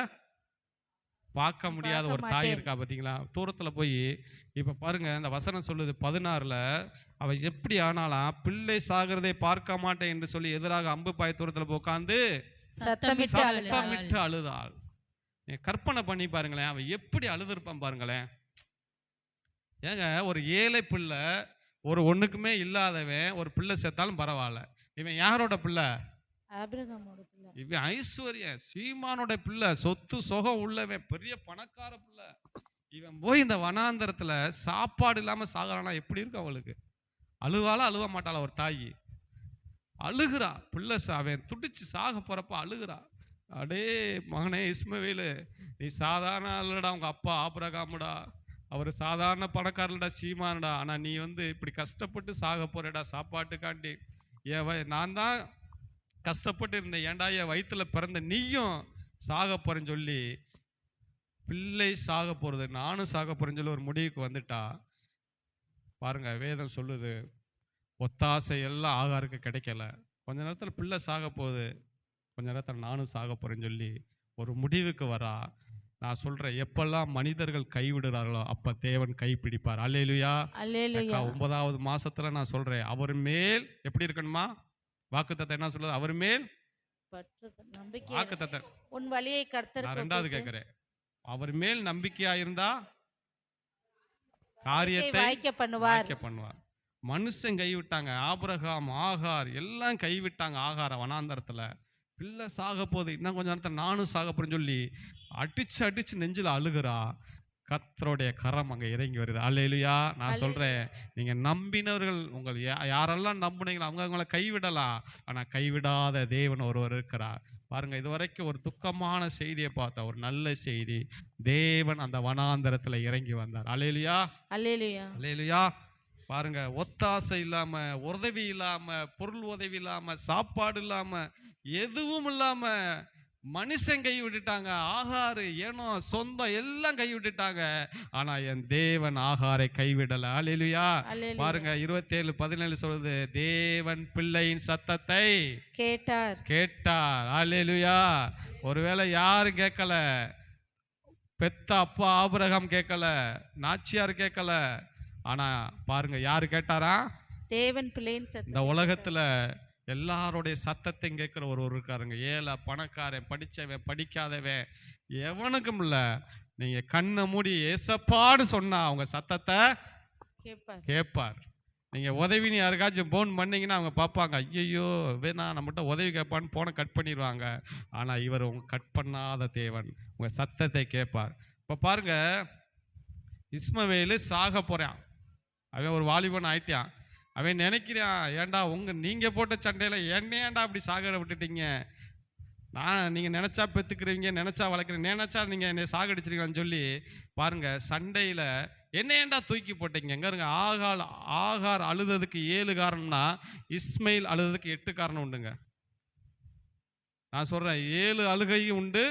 பார்க்க முடியாத ஒரு தாய் இருக்கா பார்த்தீங்களா, தூரத்தில் போய். இப்போ பாருங்க, அந்த வசனம் சொல்லுது 16ல், அவள் எப்படி ஆனாலாம், பிள்ளை சாகிறதை பார்க்க மாட்டேன் என்று சொல்லி எதிராக அம்பு பாய் தூரத்தில் போய் உட்காந்து சத்தமிட்டு அழுதாள். கற்பனை பண்ணி பாருங்களேன், அவன் எப்படி அழுதுருப்பான் பாருங்களேன். ஏங்க, ஒரு ஏழை பிள்ளை, ஒரு ஒண்ணுக்குமே இல்லாதவன் ஒரு பிள்ளை சேர்த்தாலும் பரவாயில்ல, இவன் யாரோட பிள்ளை, இவன் ஐஸ்வர்யம் சீமானோட பிள்ளை, சொத்து சொகம் உள்ளவன், பெரிய பணக்கார பிள்ளை. இவன் போய் இந்த வனாந்தரத்துல சாப்பாடு இல்லாம சாகறானா எப்படி இருக்கு அவளுக்கு? அழுவாளா அழுவ மாட்டாளா? ஒரு தாய் அழுகிறா. பிள்ளை அவன் துடிச்சு சாக போறப்ப அழுகிறா. அடே மகனே இஸ்மவேலு, நீ சாதாரண இல்லடா, உங்க அப்பா ஆபிரகாமுடா, அவர் சாதாரண பணக்காரடா, சீமானடா, ஆனா நீ இப்படி கஷ்டப்பட்டு சாக போறடா சாப்பாட்டுக்காண்டி. நான் தான் கஷ்டப்பட்டு இருந்தேன், ஏன்டா என் வயிற்றுல பிறந்த நீயும் சாக போறேன்னு சொல்லி, பிள்ளை சாக போறது நானும் சாக போறேன்னு சொல்லி ஒரு முடிவுக்கு வந்துட்டா. பாருங்க, வேதம் சொல்லுது, ஒத்தாசை எல்லாம் ஆகாருக்கு கிடைக்கல. கொஞ்ச நேரத்தில் பிள்ளை சாக போகுது, கொஞ்ச நேரத்தில் நானும் சாக போறேன்னு சொல்லி ஒரு முடிவுக்கு வரா. நான் சொல்றேன், எப்பெல்லாம் மனிதர்கள் கைவிடுறார்களோ அப்ப தேவன் கைப்பிடிப்பார். அல்லேலூயா. 9வது மாசத்துல நான் சொல்றேன், அவர் மேல் எப்படி இருக்கணுமா, வாக்குத்தத்தம் என்ன சொல்லுது, அவர் மேல் வாக்குத்தத்தம், உன் வழியை கர்த்தருக்கு. நான் 2வது கேட்கிறேன், அவர் மேல் நம்பிக்கையா இருந்தா காரியத்தை வாய்க்க பண்ணுவார். மனுஷன் கைவிட்டாங்க, ஆபிரகாம், ஆகார் எல்லாம் கைவிட்டாங்க. ஆகார வனாந்தரத்துல பிள்ளை சாக போகுது, இன்னும் கொஞ்ச நேரத்தில் நானும் சாக போறேன்னு சொல்லி அடிச்சு நெஞ்சில் அழுகிறா. கர்த்தருடைய கரம் அங்கே இறங்கி வருது. அல்லேலூயா. நான் சொல்றேன், நீங்க நம்பினவர்கள், உங்கள் யாரெல்லாம் நம்புனீங்களோ அவங்க அவங்கள கைவிடலாம், ஆனா கைவிடாத தேவன் ஒருவர் இருக்கிறார். பாருங்க, இதுவரைக்கும் ஒரு துக்கமான செய்தியை பார்த்தா, ஒரு நல்ல செய்தி, தேவன் அந்த வனாந்தரத்துல இறங்கி வந்தார். அல்லேலூயா, அல்லேலூயா. பாருங்க, ஒத்தாசை இல்லாம, உதவி இல்லாம, பொருள் உதவி இல்லாம, சாப்பாடு இல்லாம, எதுவும் இல்லாம மனுஷன் கை விட்டுட்டாங்க. ஆகாரு ஏனோ சொந்தம் எல்லாம் கை விட்டுட்டாங்க, ஆனா என் தேவன் ஆகாரை கைவிடல. அல்லேலூயா. பாருங்க, 27:17 சொல்லுது, தேவன் பிள்ளையின் சத்தத்தை கேட்டார். அல்லேலூயா. ஒருவேளை யாரும் கேட்கல, பெத்த அப்பா ஆபிரகாம் கேட்கல, நாச்சியார் கேட்கல. ஆனா பாருங்க யாரு கேட்டாரா? தேவன் பிள்ளையின் இந்த சத்தத்தை உலகத்துல எல்லாருடைய சத்தத்தையும் கேட்கிற ஒரு இருக்காருங்க. ஏழை, பணக்காரன், படிச்சவன், படிக்காதவன், எவனுக்கும் இல்ல. நீங்க கண்ணை மூடி ஏசப்பான்னு சொன்னா அவங்க சத்தத்தை கேட்பார். கேட்பார். நீங்க உதவின்னு யாருக்காச்சும் போன் பண்ணீங்கன்னா அவங்க பார்ப்பாங்க, ஐயோ வேணா நம்மகிட்ட உதவி கேட்பான்னு போனை கட் பண்ணிடுவாங்க. ஆனா இவர் உங்க கட் பண்ணாத தேவன், உங்க சத்தத்தை கேட்பார். இப்போ பாருங்க, இஸ்மவேலு சாக போறான். அவன் ஒரு வாலிபன் ஆயிட்டான். அவன் நினைக்கிறான், ஏன்டா நீங்க போட்ட சண்டையில என்ன ஏன்டா அப்படி சாக விட்டுட்டீங்க? நீங்க நினைச்சா பெத்துக்கிறீங்க, நினைச்சா வளர்க்குறீங்க, நினைச்சா நீங்க என்னை சாகடிச்சிருக்கீங்கன்னு சொல்லி பாருங்க சண்டையில என்ன ஏன்டா தூக்கி போட்டீங்க? எங்க இருங்க, ஆகார் அழுததுக்கு 7 காரணம்னா இஸ்மைல் அழுததுக்கு 8 காரணம் உண்டுங்க. நான் சொல்றேன், 7 அழுகையும் உண்டு,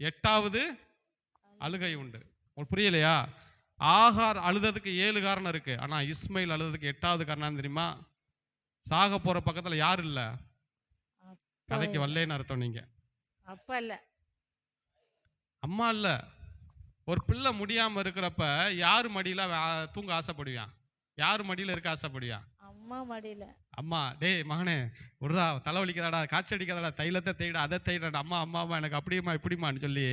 8வது அழுகை உண்டு. உங்களுக்கு புரியலையா? ஆகார் அழுததுக்கு 7 காரணம் இருக்கு, ஆனா இஸ்மைல் அழுததுக்கு 8வது காரணம் தெரியுமா? சாக போற பக்கத்துல யாரு இல்ல, கதைக்கு வரலன்னு அர்த்தம். நீங்க அப்பா இல்ல, அம்மா இல்ல. ஒரு பிள்ளை முடியாம இருக்கிறப்ப யாரு மடியில தூங்க ஆசைப்படுவான்? யாரு மடியில இருக்க ஆசைப்படுவான்? அம்மா மடியில. அம்மா, டேய் மகனே விட்றா, தலைவலிக்காதடா, காய்ச்சல் அடிக்காதடா, தைலத்தை தேய்டா, அதை தேய்டா, அம்மா அம்மாவா எனக்கு அப்படியுமா இப்படிமான்னு சொல்லி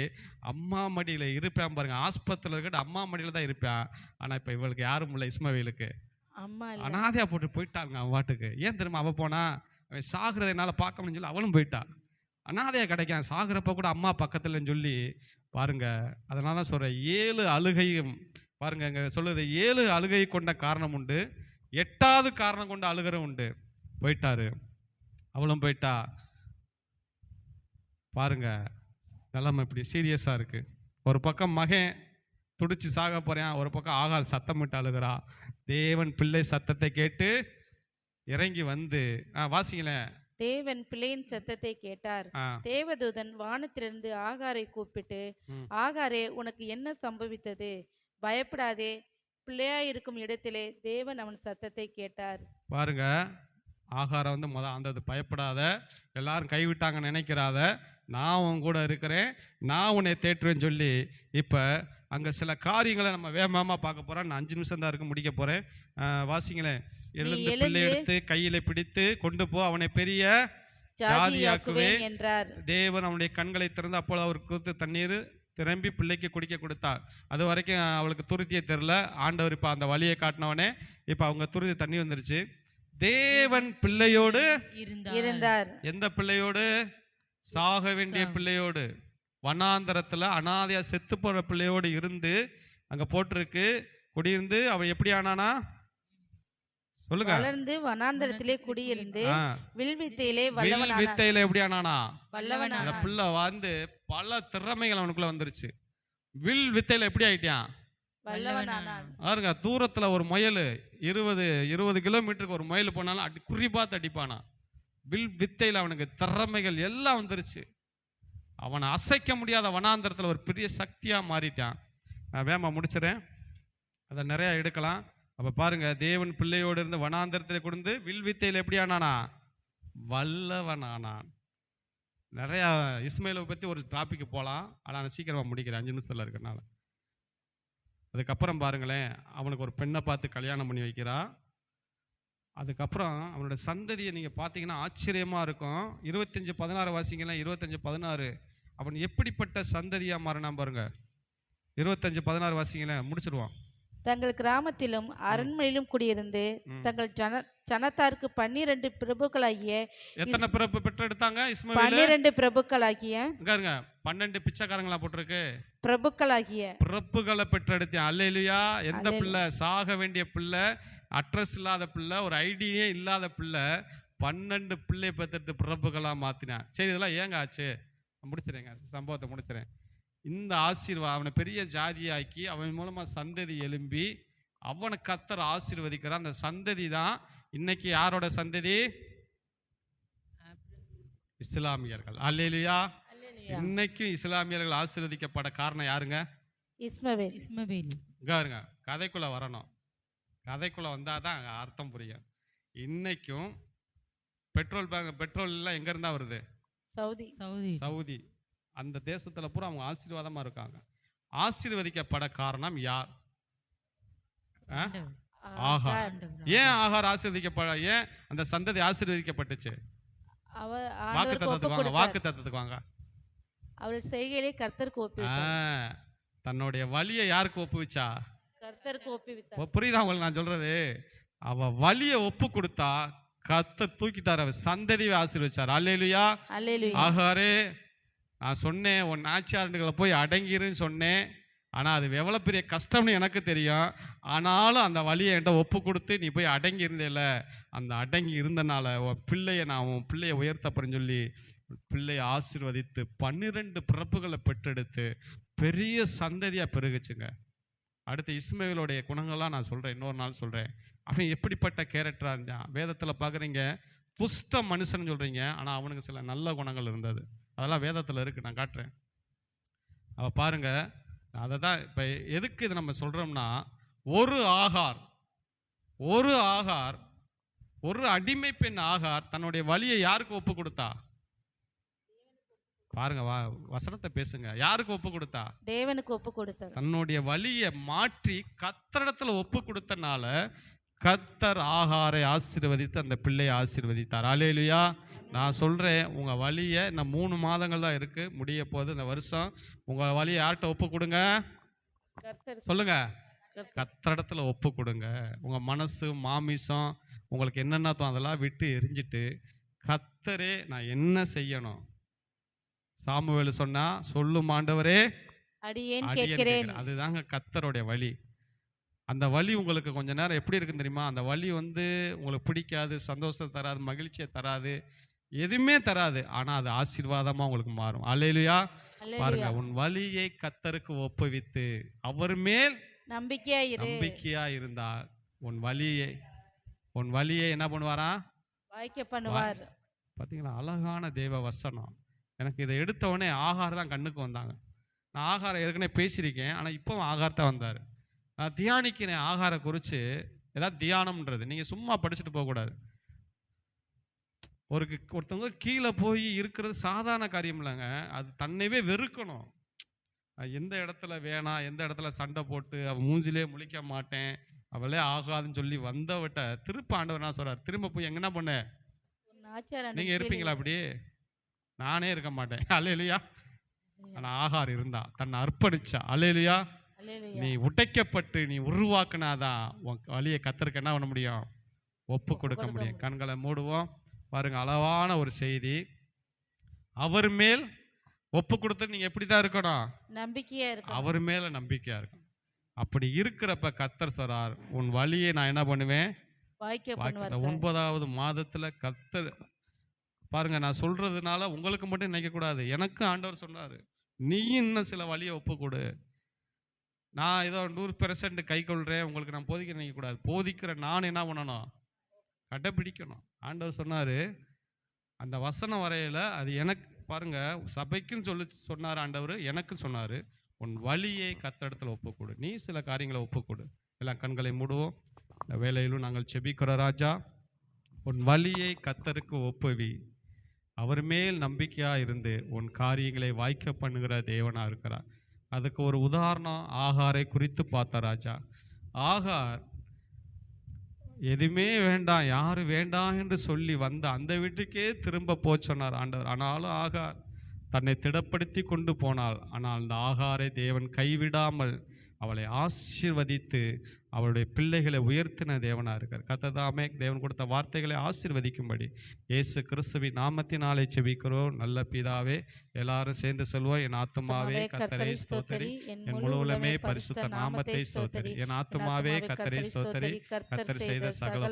அம்மா மடியில் இருப்பேன் பாருங்க. ஆஸ்பத்திரியில் இருக்கட்டும் அம்மா மடியில் தான் இருப்பேன். ஆனால் இப்போ இவளுக்கு யாரும் இல்லை, இஸ்மவேலுக்கு அம்மா அனாதையா போட்டு போயிட்டாங்க அவன் வாட்டுக்கு. ஏன் தெரியுமா? அவள் போனா அவன் சாகிறத என்னால் பார்க்க முடியும்னு சொல்லி அவளும் போயிட்டா. அனாதையா கிடைக்கான், சாகிறப்ப கூட அம்மா பக்கத்துலன்னு சொல்லி பாருங்க. அதனால தான் சொல்கிறேன், 7 அழுகையும் பாருங்க இங்கே சொல்லுது, 7 அழுகை கொண்ட காரணம் உண்டு, 8வது காரணம் கொண்டு அழுகிற உண்டு. போயிட்டாரு, அவளும் போயிட்டா. பாருங்க நிலைமை இப்படி சீரியஸாக இருக்கு. ஒரு பக்கம் மகன் துடிச்சு சாக போறான், ஒரு பக்கம் ஆகால் சத்தமிட்டு அழுகிறா. தேவன் பிள்ளை சத்தத்தை கேட்டு இறங்கி வந்து வாசிங்களேன். தேவன் பிள்ளையின் சத்தத்தை கேட்டார். தேவதூதன் வானத்திலிருந்து ஆகாரை கூப்பிட்டு, ஆகாரே உனக்கு என்ன சம்பவித்தது? பயப்படாதே, பிள்ளையாயிருக்கும் இடத்திலே தேவன் அவன் சத்தத்தை கேட்டார். பாருங்க, ஆகாரம் வந்து அந்த பயப்படாத, எல்லாரும் கைவிட்டாங்கன்னு நினைக்கிறாத, நான் உன் கூட இருக்கிறேன், நான் உன்னை தேற்றுவேன்னு சொல்லி இப்போ அங்கே சில காரியங்களை நம்ம வேகமாக பார்க்க போகிறோம். நான் 5 நிமிஷம் தான் இருக்கு, முடிக்க போகிறேன். வாசிங்களேன். எழுந்து பிள்ளை எடுத்து கையில பிடித்து கொண்டு போ, அவனை பெரிய ஜாதியாக்குவேன் என்றார். தேவன் அவனுடைய கண்களை திறந்து அப்பொழுது அவர் கொடுத்து தண்ணீர் திரும்பி பிள்ளைக்கு குடிக்க கொடுத்தார். அது வரைக்கும் அவளுக்கு துருத்தியே தெரில. ஆண்டவர் இப்போ அந்த வழியை காட்டினவனே இப்போ அவங்க துருத்தி தண்ணி வந்துருச்சு. தேவன் பிள்ளையோடு இருந்தார். எந்த பிள்ளையோடு? சாக வேண்டிய பிள்ளையோடு, வனாந்தரத்துல அனாதையா செத்து போற பிள்ளையோடு இருந்து அங்க போட்டிருக்கு குடியிருந்து. அவன் எப்படி ஆனானா சொல்லுங்க? வளர்ந்து வனாந்தரத்திலே குடியிருந்து வில்வித்தையிலே எப்படி ஆனானா? அந்த பிள்ளை வந்து பல திறமைகள் அவனுக்குள்ள வந்துருச்சு. வில் வித்தையில எப்படி ஆயிட்டான்? பாருங்க, தூரத்துல ஒரு முயல் 20 கிலோமீட்டருக்கு ஒரு முயல் போனாலும் குறிப்பாத்து அடிப்பானா. வில் வித்தையில அவனுக்கு திறமைகள் எல்லாம் வந்துருச்சு. அவனை அசைக்க முடியாத வனாந்தரத்துல ஒரு பெரிய சக்தியா மாறிட்டான். நான் வேமா முடிச்சிடறேன், அதை நிறைய எடுக்கலாம். அப்ப பாருங்க, தேவன் பிள்ளையோடு இருந்து வனாந்தரத்தில் கொடுத்து வில் வித்தையில் எப்படி ஆனானா? வல்லவனானான். நிறையா இஸ்மைலை பற்றி ஒரு டாபிக் போகலாம், ஆனால் நான் சீக்கிரமாக முடிக்கிறேன், 5 நிமிஷத்தில் இருக்கிறனால. அதுக்கப்புறம் பாருங்களேன், அவனுக்கு ஒரு பெண்ணை பார்த்து கல்யாணம் பண்ணி வைக்கிறா. அதுக்கப்புறம் அவனோட சந்ததியை நீங்கள் பார்த்தீங்கன்னா ஆச்சரியமாக இருக்கும். 25:16 வாசிங்களேன். 25:16 அவன் எப்படிப்பட்ட சந்ததியாக மாறினான் பாருங்க. 25:16 வாசிங்களேன், முடிச்சிருவான். தங்கள் கிராமத்திலும் அரண்மனையிலும் குடியிருந்து தங்கள் ஜனத்தாருக்கு 12 பிரபுக்களாகிய. எத்தனை பிரபு பெற்றெடுத்தாங்க இஸ்மவேல்? 12 பிரபுக்களாகிய. 12 பிச்சைக்காரங்களா போட்டிருக்கு? பிரபுக்களாகிய பிரபுக்களை பெற்றெடுத்தேன். அல்லேலூயா. எந்த பிள்ளை? சாக வேண்டிய பிள்ளை, அட்ரஸ் இல்லாத பிள்ளை, ஒரு ஐடியே இல்லாத பிள்ளை, 12 பிள்ளை பெற்றெடுத்து பிரபுக்களா மாத்தினான். சரி, இதெல்லாம் ஏங்க ஆச்சு? முடிச்சிடறேங்க, சம்பவத்தை முடிச்சிடறேன். இந்த ஆசீர்வாதம் அவனை பெரிய ஜாதியாக்கி அவன் மூலமா சந்ததி எழும்பி அவனை கர்த்தர் ஆசீர்வதிக்கிறார். அந்த சந்ததி தான் இன்னைக்கு யாரோட சந்ததி? இஸ்லாமியர்கள். அல்லேலூயா. இன்னைக்கும் இஸ்லாமியர்கள் ஆசீர்வதிக்கப்பட காரணம் யாருங்க? இஸ்மவேல். இருங்க, கதைக்குள்ள வரணும். கதைக்குள்ள வந்தாதான் அர்த்தம் புரியும். இன்னைக்கும் பெட்ரோல் எல்லாம் எங்க இருந்தா வருது? சவுதி. அந்த தேசத்துல பூரா அவங்க ஆசீர்வாதமா இருக்காங்க. ஆசீர்வதிக்கப்பட காரணம் யார்? ஆகார். ஆகார். ஏன் ஆகார் ஆசீர்வதிக்கப்பட, ஏன் அந்த சந்ததி ஆசீர்வதிக்கப்பட்டுச்சு? அவர் வாக்கு ஆண்டவருக்கு ஒப்பு தத்துவத்துக்கு வாங்க, கொடுத்தார். வாக்கு தத்துவத்துக்கு வாங்க. அவள் செய்கையிலே கர்த்தருக்கு ஒப்புவித்தார். தன்னுடைய வலியை யாருக்கு ஒப்புவிச்சா? கர்த்தருக்கு ஒப்புவித்தார். புரியுதா உங்களுக்கு நான் சொல்றது? அவ வலியை ஒப்பு கொடுத்தா கர்த்தர் தூக்கிட்டார், அவர் சந்ததியை ஆசீர்வதிச்சார். அல்லேலூயா. அல்லேலூயா. ஆகாரே, நான் சொன்னேன் உன் நாச்சியார்களை போய் அடங்கிருன்னு சொன்னேன். ஆனால் அது எவ்வளோ பெரிய கஷ்டம்னு எனக்கு தெரியும். ஆனாலும் அந்த வழியை என்கிட்ட ஒப்பு கொடுத்து நீ போய் அடங்கி இருந்தேல, அந்த அடங்கி இருந்தனால உன் பிள்ளையை நான் உன் பிள்ளையை உயர்த்தப்பறேன்னு சொல்லி பிள்ளையை ஆசீர்வதித்து 12 பிறப்புகளை பெற்றெடுத்து பெரிய சந்ததியாக பெருகுச்சுங்க. அடுத்து இஸ்மாயிலுடைய குணங்கள்லாம் நான் சொல்கிறேன், இன்னொரு நாள் சொல்கிறேன். அவன் எப்படிப்பட்ட கேரக்டராக இருந்தான்? வேதத்தில் பார்க்குறீங்க, துஷ்ட மனுஷன் சொல்கிறீங்க, ஆனால் அவனுக்கு சில நல்ல குணங்கள் இருந்தது. அதெல்லாம் வேதத்தில் இருக்குது, நான் காட்டுறேன். அவள் பாருங்க, அதை தான் இப்போ எதுக்கு இது நம்ம சொல்கிறோம்னா, ஒரு ஆகார் ஒரு அடிமை பெண் ஆகார் தன்னுடைய வலியை யாருக்கு ஒப்பு கொடுத்தா? பாருங்க, வசனத்தை பேசுங்க. யாருக்கு ஒப்பு கொடுத்தா? தேவனுக்கு ஒப்பு கொடுத்தார். தன்னுடைய வலியை மாற்றி கர்த்தரிடத்துல ஒப்பு கொடுத்தனால கர்த்தர் ஆகாரை ஆசீர்வதித்து அந்த பிள்ளையை ஆசீர்வதித்தார். அல்லேலூயா. நான் சொல்கிறேன், உங்கள் வலியை இன்னும் 3 மாதங்கள் தான் இருக்குது, முடிய போகுது இந்த வருஷம். உங்கள் வலியை யார்கிட்ட ஒப்பு கொடுங்க? சொல்லுங்க, கர்த்தரிடத்துல ஒப்பு கொடுங்க. உங்கள் மனசு மாமிசம் உங்களுக்கு என்னென்ன அதெல்லாம் விட்டு எரிஞ்சிட்டு, கர்த்தரே நான் என்ன செய்யணும்? சாமுவேல் சொன்னா, சொல்லும் ஆண்டவரே அடியேன் அடியேன் கேட்கிறேன். கேட்கிறேன். அதுதாங்க கர்த்தருடைய வழி. அந்த வலி உங்களுக்கு கொஞ்ச நேரம் எப்படி இருக்குன்னு தெரியுமா? அந்த வலி உங்களுக்கு பிடிக்காது, சந்தோஷத்தை தராது, மகிழ்ச்சியை தராது, எதுவுமே தராது. ஆனால் அது ஆசீர்வாதமாக உங்களுக்கு மாறும். அல்லேலூயா. பாருங்க, உன் வலியை கர்த்தருக்கு ஒப்புவித்து அவர் மேல் நம்பிக்கையா இருந்தா உன் வலியை என்ன பண்ணுவாரா? வாய்க்க பண்ணுவார். பார்த்தீங்களா, அழகான தேவ வசனம். எனக்கு இதை எடுத்த உடனே ஆகார் தான் கண்ணுக்கு வந்தாங்க. நான் ஆகாரை ஏற்கனவே பேசியிருக்கேன், ஆனால் இப்போ ஆகார் தான் வந்தார். நான் தியானிக்கிறேன் ஆகாரை குறித்து. ஏதாவது தியானம்ன்றது நீங்கள் சும்மா படிச்சுட்டு போகக்கூடாது. ஒருத்தவங்க கீழே போய் இருக்கிறது சாதாரண காரியம் இல்லைங்க. அது தன்னைவே வெறுக்கணும். எந்த இடத்துல வேணாம், எந்த இடத்துல சண்டை போட்டு அவள் மூஞ்சிலே முழிக்க மாட்டேன், அவளே ஆகாதுன்னு சொல்லி வந்தவட்ட திருப்ப ஆண்டவர் என்ன சொல்றார்? திரும்ப போய் எங்கன்னா பண்ண நீங்கள் இருப்பீங்களா? அப்படி நானே இருக்க மாட்டேன். அல்லேலூயா. ஆனால் ஆகார் இருந்தா, தன்னை அர்ப்பணிச்சா. அல்லேலூயா. நீ உடைக்கப்பட்டு நீ உருவாக்குனாதான் உன் வலியை கர்த்தருக்கு என்ன பண்ண முடியும்? ஒப்பு கொடுக்க முடியும். கண்களை மூடுவோம். பாருங்க, அளவான ஒரு செய்தி. அவர் மேல் ஒப்பு கொடுத்து நீங்க எப்படிதான் இருக்கணும்? நம்பிக்கையா இருக்கணும். அவர் மேல நம்பிக்கையா இருக்கணும். அப்படி இருக்கிறப்ப கர்த்தர் சொல்றார், உன் வலியை நான் என்ன பண்ணுவேன்? 9வது மாதத்துல கர்த்தர் பாருங்க, நான் சொல்றதுனால உங்களுக்கு மட்டும் நினைக்க கூடாது. எனக்கு ஆண்டவர் சொன்னாரு, நீ இன்னும் சில வலியை ஒப்பு கொடு. நான் ஏதோ 100% கை கொள்றேன், உங்களுக்கு நான் போதிக்க நினைக்க கூடாது. போதிக்கிற நான் என்ன பண்ணணும்? கடைப்பிடிக்கணும். ஆண்டவர் சொன்னாரு, அந்த வசனம் வரையில அது எனக்கு பாருங்க, சபைக்கும் சொன்னார் ஆண்டவர், எனக்கு சொன்னாரு, உன் வலியை கர்த்தரிடத்துல ஒப்புக்கொடு. நீ சில காரியங்களை ஒப்புக்கொடு. எல்லாம் கண்களை மூடுவோம். இந்த வேலையிலும் நாங்கள் செபிக்கிற ராஜா, உன் வலியை கர்த்தருக்கு ஒப்புவி. அவர் மேல் நம்பிக்கையா இருந்து உன் காரியங்களை வாய்க்க பண்ணுகிற தேவனா இருக்கிறார். அதுக்கு ஒரு உதாரணம் ஆகாரை குறித்து பார்த்த ராஜா. ஆகார் எதுவுமே வேண்டாம், யாரும் வேண்டாம் என்று சொல்லி வந்த அந்த வீட்டுக்கே திரும்ப போச்சொன்னார் ஆண்டவர். ஆனாலும் ஆகார் தன்னை திடப்படுத்தி கொண்டு போனாள். ஆனால் அந்த ஆகாரை தேவன் கைவிடாமல் அவளை ஆசீர்வதித்து அவளுடைய பிள்ளைகளை உயர்த்தின தேவனாக இருக்கார். கர்த்ததாமே தேவன் கொடுத்த வார்த்தைகளை ஆசீர்வதிக்கும்படி இயேசு கிறிஸ்துவின் நாமத்தினாலே செபிக்கிறோம் நல்ல பிதாவே. எல்லாரும் சேர்ந்து சொல்வோம், என் ஆத்துமாவே கர்த்தரை ஸ்தோத்திரி, என் முழு உள்ளமே பரிசுத்த நாமத்தை ஸ்தோத்திரி, என் ஆத்துமாவே கர்த்தரை ஸ்தோத்திரி, கர்த்தர் செய்த சகல